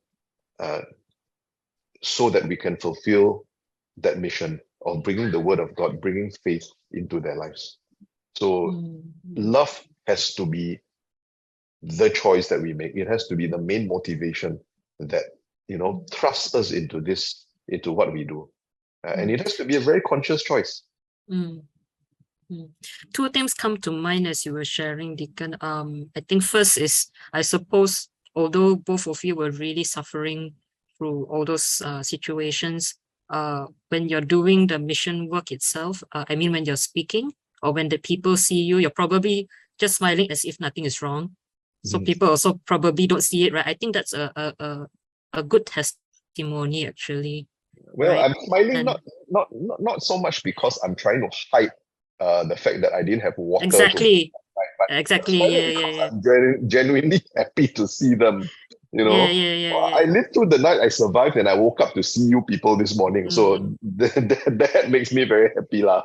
so that we can fulfill that mission of bringing the word of God, bringing faith into their lives. So love has to be the choice that we make. It has to be the main motivation that thrusts us into what we do. And it has to be a very conscious choice. Two things come to mind as you were sharing, Deacon. I think first is, I suppose, although both of you were really suffering through all those situations, when you're doing the mission work itself, when you're speaking or when the people see you, you're probably just smiling as if nothing is wrong. So people also probably don't see it, right? I think that's a good testimony, actually. Well, right? I'm smiling not so much because I'm trying to hide the fact that I didn't have water. Exactly. But Exactly. Yeah. I'm genuinely happy to see them. Yeah. I lived through the night, I survived, and I woke up to see you people this morning. So that makes me very happy, lah.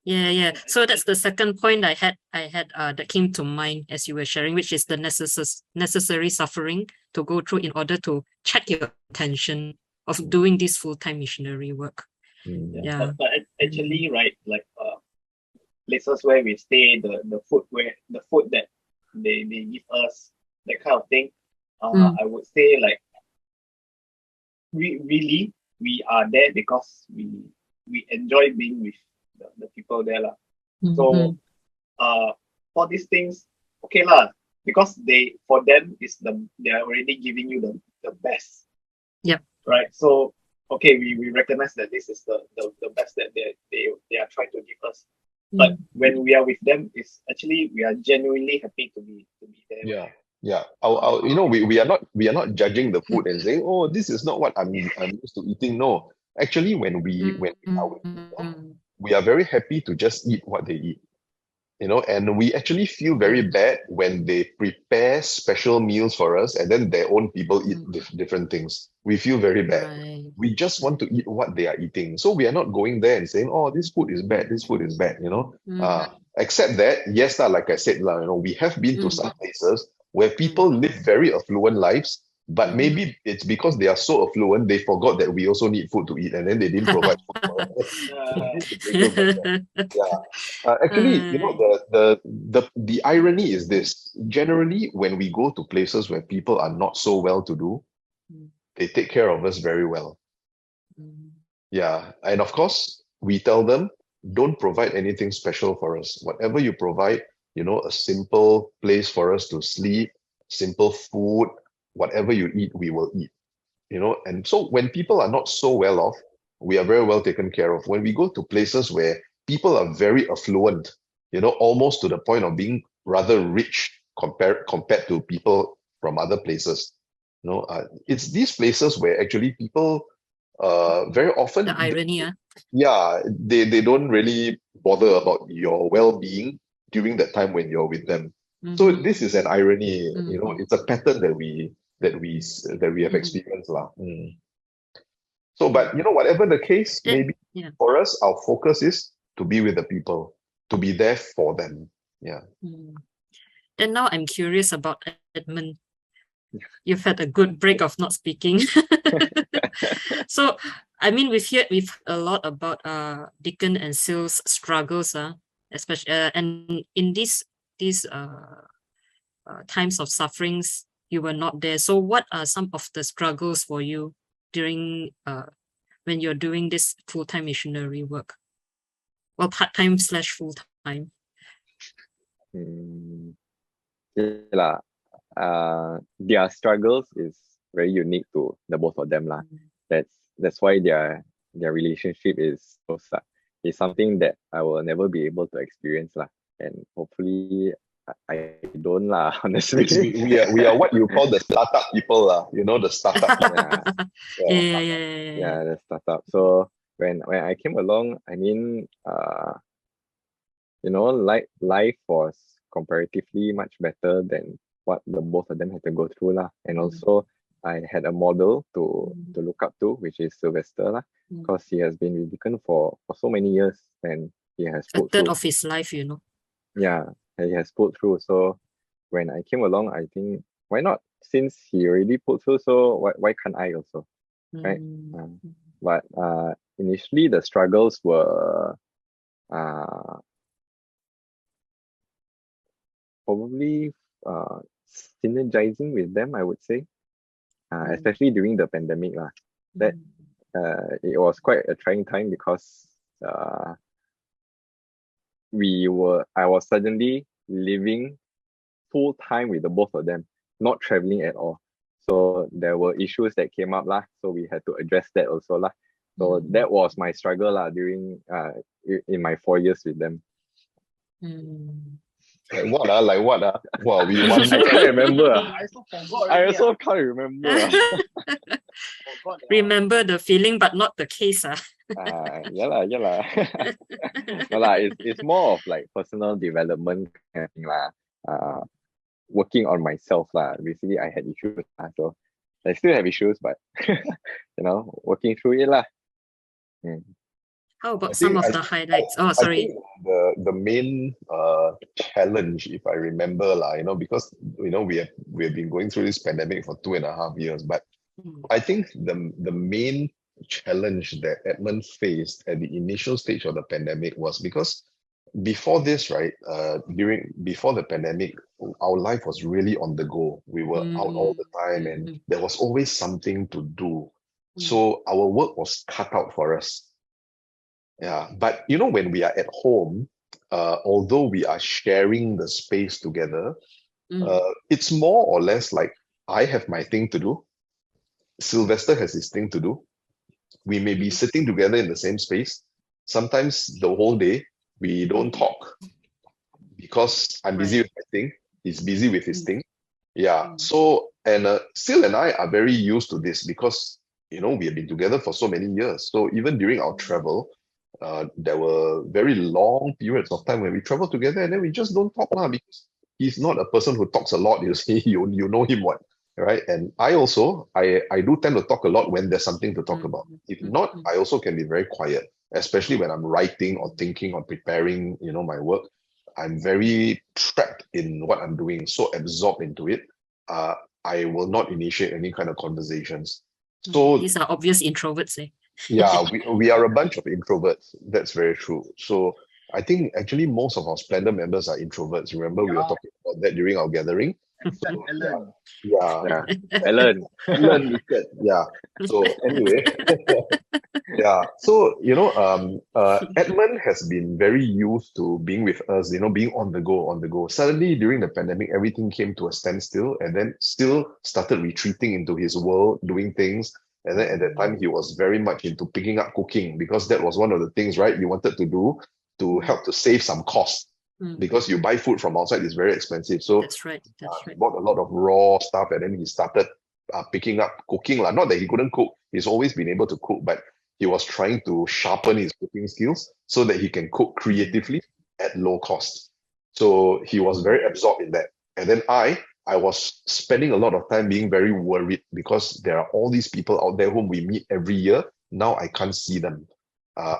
Yeah. So that's the second point I had that came to mind as you were sharing, which is the necessary suffering to go through in order to check your attention of doing this full-time missionary work. But actually, right, like places where we stay, the food that they give us, that kind of thing. I would say, like, we are there because we enjoy being with the people there lah. So for these things, okay lah, because for them they are already giving you the best. Yep. Right. So okay, we recognize that this is the best that they are trying to give us. But when we are with them, it's actually we are genuinely happy to be there. Yeah. We are not judging the food and saying, oh, this is not what I'm used to eating. No, actually, when we are with people, we are very happy to just eat what they eat. And we actually feel very bad when they prepare special meals for us and then their own people eat different things. We feel very bad. Right. We just want to eat what they are eating. So we are not going there and saying, oh, this food is bad, Except that, yes, like I said, we have been to some places where people live very affluent lives, but maybe it's because they are so affluent, they forgot that we also need food to eat and then they didn't provide food for us. Actually, the irony is this. Generally, when we go to places where people are not so well to do, they take care of us very well. Yeah. And of course, we tell them, don't provide anything special for us. Whatever you provide, a simple place for us to sleep, simple food, whatever you eat, we will eat. And so when people are not so well off, we are very well taken care of. When we go to places where people are very affluent, almost to the point of being rather rich compared to people from other places. It's these places where actually people very often The irony, they don't really bother about your well-being during that time when you're with them. So this is an irony. It's a pattern that we have experienced lah. So, but whatever the case may be, for us, our focus is to be with the people, to be there for them. Yeah. Then now I'm curious about Edmund. You've had a good break of not speaking. So, we've heard a lot about Deacon and Syl's struggles, especially and in these times of sufferings, you were not there. So, what are some of the struggles for you during when you're doing this full-time missionary work? Well, part-time / full-time. Their struggles is very unique to the both of them lah. That's why their relationship is close. It's something that I will never be able to experience lah, and hopefully I don't lah. Honestly, we are what you call the startup people lah. The startup. Yeah, the startup. So when I came along, life was comparatively much better than what the both of them had to go through lah. And also I had a model to look up to, which is Sylvester lah, because he has been with Deacon for so many years and he has A pulled third through. of his life, you know. Yeah, he has pulled through. So when I came along, I think why not? Since he already pulled through, so why can't I also, right? But initially the struggles were probably synergizing with them, I would say, especially during the pandemic lah. That it was quite a trying time because I was suddenly living full time with the both of them, not traveling at all. So there were issues that came up lah. So we had to address that also lah. So that was my struggle lah during in my 4 years with them. Like what? Wow, we I can't remember. I also forgot I already. also can't remember. Forgot, Remember the feeling, but not the case. Yeah lah. No lah, it's more of like personal development kind of thing lah. Working on myself lah. Basically, I had issues lah, so I still have issues, but working through it lah. How about some of the highlights? Oh, I sorry. think the main challenge, if I remember lah, because we have been going through this pandemic for 2.5 years, but I think the main challenge that Edmund faced at the initial stage of the pandemic was because before this, right, before the pandemic, our life was really on the go. We were out all the time and there was always something to do. So our work was cut out for us. Yeah, but when we are at home, although we are sharing the space together, it's more or less like I have my thing to do. Sylvester has his thing to do. We may be sitting together in the same space. Sometimes the whole day, we don't talk because I'm busy with my thing. He's busy with his thing. Yeah. So, and Sil and I are very used to this because, we have been together for so many years. So even during our travel, there were very long periods of time when we travel together and then we just don't talk because he's not a person who talks a lot. You see, you know him what, right? And I also, I do tend to talk a lot when there's something to talk about. If not, I also can be very quiet, especially when I'm writing or thinking or preparing, my work. I'm very trapped in what I'm doing, so absorbed into it. I will not initiate any kind of conversations. So these are obvious introverts, eh? Yeah, we are a bunch of introverts. That's very true. So I think actually most of our Splendour members are introverts. Remember, we were talking about that during our gathering. Except Ellen. Yeah. Ellen. Yeah. So anyway, yeah. So Edmund has been very used to being with us. Being on the go. Suddenly during the pandemic, everything came to a standstill, and then still started retreating into his world, doing things. And then at that time, he was very much into picking up cooking because that was one of the things, right, you wanted to do to help to save some costs. Because you buy food from outside, it's very expensive. So that's right. He bought a lot of raw stuff and then he started picking up cooking. Not that he couldn't cook. He's always been able to cook, but he was trying to sharpen his cooking skills so that he can cook creatively at low cost. So he was very absorbed in that. And then I was spending a lot of time being very worried because there are all these people out there whom we meet every year. Now I can't see them.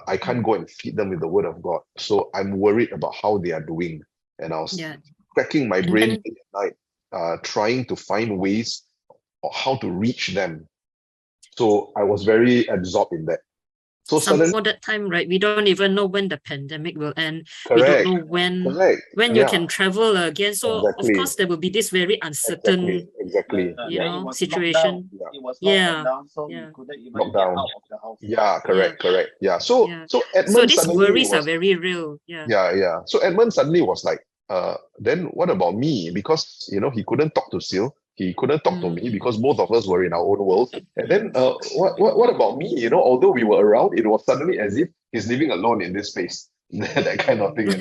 I can't go and feed them with the word of God. So I'm worried about how they are doing. And I was cracking my brain at night, trying to find ways of how to reach them. So I was very absorbed in that. So for that time, right, we don't even know when the pandemic will end. Correct. We don't know when you can travel again. So of course there will be this very uncertain situation. It was locked down, so we couldn't even get out of the house. Yeah, correct. Yeah. So Edmund, so these worries are very real. Yeah. So Edmund suddenly was like, then what about me? Because he couldn't talk to Sil. He couldn't talk to me because both of us were in our own world. And then what about me? Although we were around, it was suddenly as if he's living alone in this space. That kind of thing,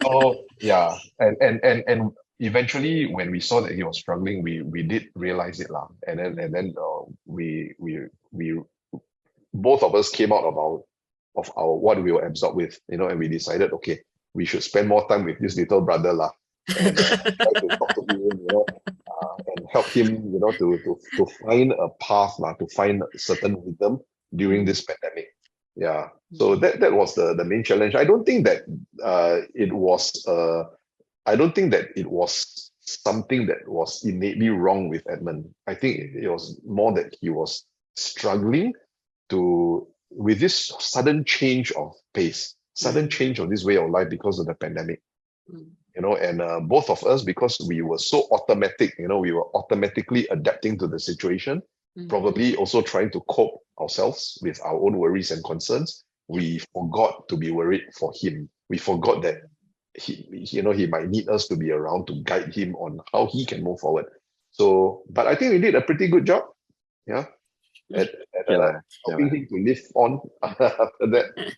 So yeah. And eventually when we saw that he was struggling, we did realize it lah. And then we both of us came out of our what we were absorbed with, and we decided, okay, we should spend more time with this little brother lah. And try to talk to him, and help him, to find a path, to find a certain rhythm during this pandemic. Yeah. So that was the main challenge. I don't think that it was something that was innately wrong with Edmund. I think it was more that he was struggling with this sudden change of pace, sudden change of this way of life because of the pandemic. And both of us, because we were so automatic, we were automatically adapting to the situation, probably also trying to cope ourselves with our own worries and concerns. We forgot to be worried for him. We forgot that he might need us to be around to guide him on how he can move forward. So, but I think we did a pretty good job, at helping him to live on after that.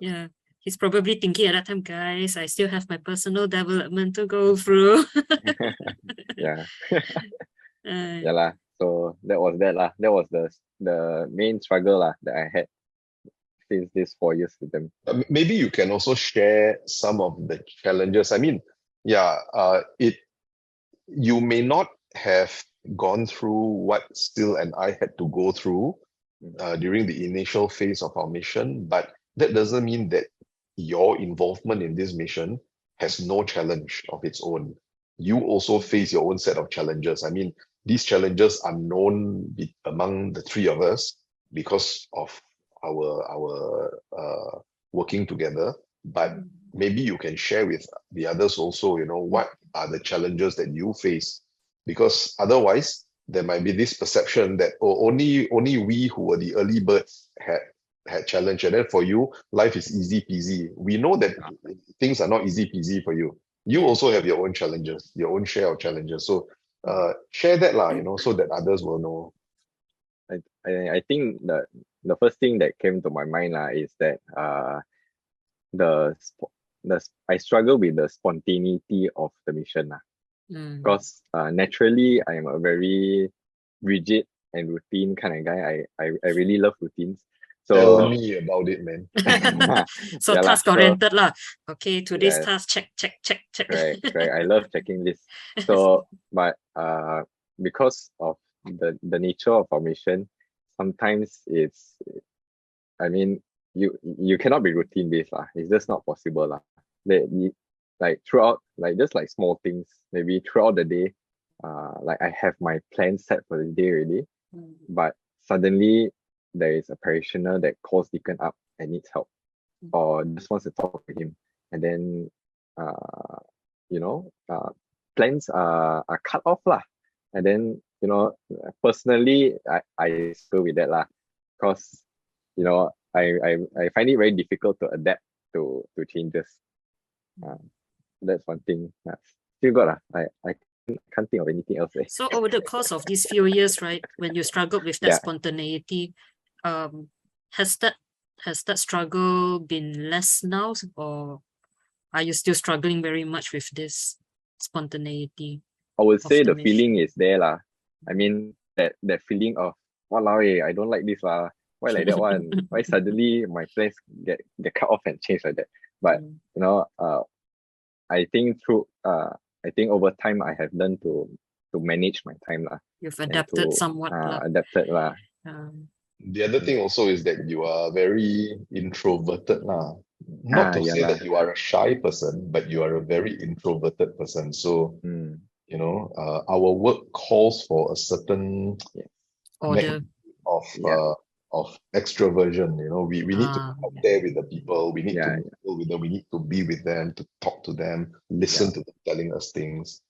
Yeah. He's probably thinking at that time, guys, I still have my personal development to go through. Yeah. Yeah lah. So that was that lah. That was the main struggle that I had since these 4 years with them. Maybe you can also share some of the challenges. I mean, you may not have gone through what Sil and I had to go through during the initial phase of our mission, but that doesn't mean that your involvement in this mission has no challenge of its own. You also face your own set of challenges. I mean, these challenges are known among the three of us because of our working together. But maybe you can share with the others also, what are the challenges that you face? Because otherwise, there might be this perception that only we who were the early birds had challenge, and then for you, life is easy peasy. We know that things are not easy peasy for you. You also have your own challenges, your own share of challenges. So share that so that others will know. I think that the first thing that came to my mind is that I struggle with the spontaneity of the mission because naturally I'm a very rigid and routine kind of guy. I really love routines. So tell me about it, man. So task oriented lah. Okay, today's task check. Right. I love checking this. So, but because of the nature of our mission, sometimes you cannot be routine based lah. It's just not possible lah. Throughout, just small things, maybe throughout the day, I have my plan set for the day already, but suddenly there is a parishioner that calls Deacon up and needs help, or just wants to talk to him, and then plans are cut off lah. And then personally I struggle with that lah, because I find it very difficult to adapt to changes. That's one thing. Still got I can't think of anything else. So over the course of these few years, right, when you struggled with that spontaneity, has that struggle been less now, or are you still struggling very much with this spontaneity? I would say the feeling is there lah. I mean that feeling of walao, I don't like this lah. Why like that one? Why suddenly my plans get cut off and change like that? But I think over time I have learned to manage my time lah. You've adapted somewhat. Adapted lah. The other thing also is that you are very introverted lah. Not to say that you are a shy person, but you are a very introverted person. So our work calls for a certain order of extroversion. We need to be out there with the people. We need to deal with them. We need to be with them, to talk to them, listen to them telling us things.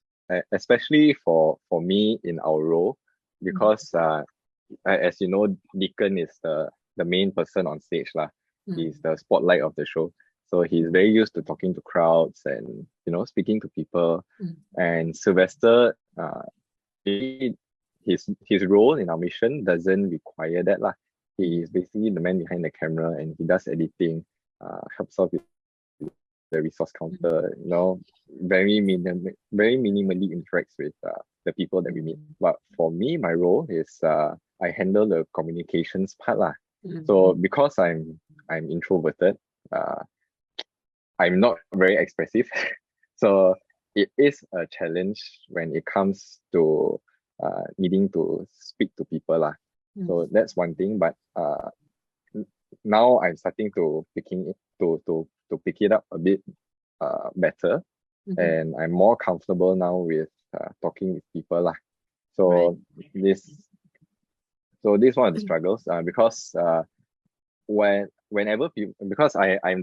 Especially for me in our role, because as you know, Deacon is the main person on stage lah. He's the spotlight of the show. So he's very used to talking to crowds and speaking to people. And Sylvester, his role in our mission doesn't require that lah. He is basically the man behind the camera, and he does editing, helps out with the resource counter, very minimally interacts with the people that we meet. But for me, my role is I handle the communications part lah. So because I'm introverted, I'm not very expressive. So it is a challenge when it comes to needing to speak to people lah. So that's one thing. But now I'm starting to pick it up a bit better, and I'm more comfortable now with talking with people lah. So this is one of the struggles because whenever people, because I'm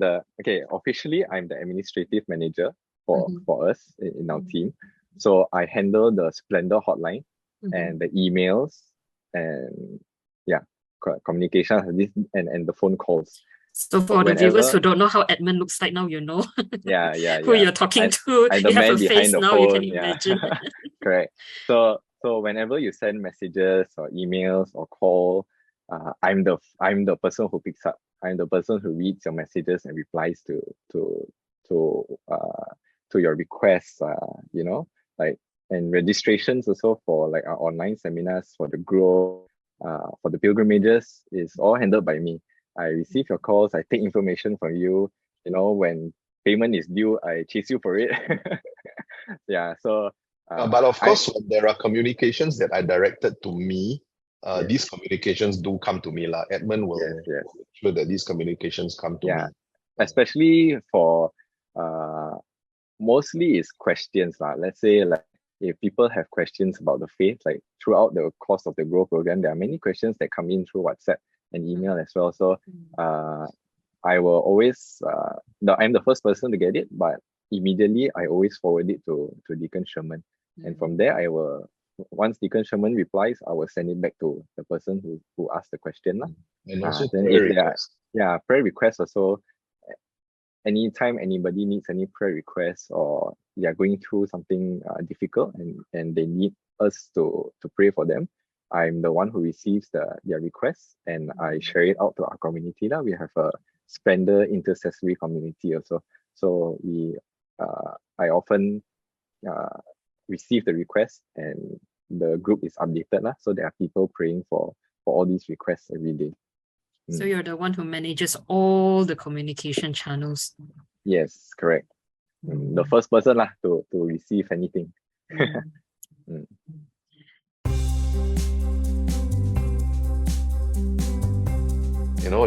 officially I'm the administrative manager for us in our team. So I handle the Splendour hotline and the emails and communication and the phone calls. So for the viewers who don't know how Edmund looks like now, you know who you're talking to. I'm the you have man a face behind the now, phone. you can imagine. Correct. So whenever you send messages or emails or call, I'm the person who picks up. I'm the person who reads your messages and replies to your requests. And registrations also for like our online seminars for the Grow, for the pilgrimages is all handled by me. I receive your calls, I take information from you. When payment is due, I chase you for it. But of course, when there are communications that are directed to me, these communications do come to me. Edmund will make sure that these communications come to me. Especially for mostly is questions. Let's say if people have questions about the faith, like throughout the course of the Grow program, there are many questions that come in through WhatsApp and email as well. So I will always, I'm the first person to get it, but immediately I always forward it to Deacon Sherman. And from there, once Deacon Sherman replies, I will send it back to the person who asked the question. And also prayer requests. Prayer requests also. Anytime anybody needs any prayer requests or they are going through something difficult and they need us to pray for them, I'm the one who receives their requests and I share it out to our community. We have a Splendour intercessory community also. So I often receive the request and the group is updated. So there are people praying for all these requests every day. So you're the one who manages all the communication channels. Yes, correct. The first person to receive anything.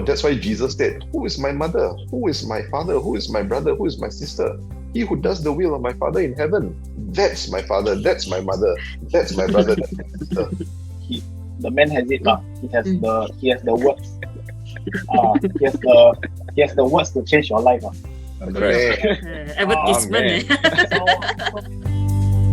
That's why Jesus said, "Who is my mother? Who is my father? Who is my brother? Who is my sister? He who does the will of my Father in heaven. That's my father. That's my mother. That's my brother. That's my sister." The man has it. He has the words. He has the words to change your life. Advertisement.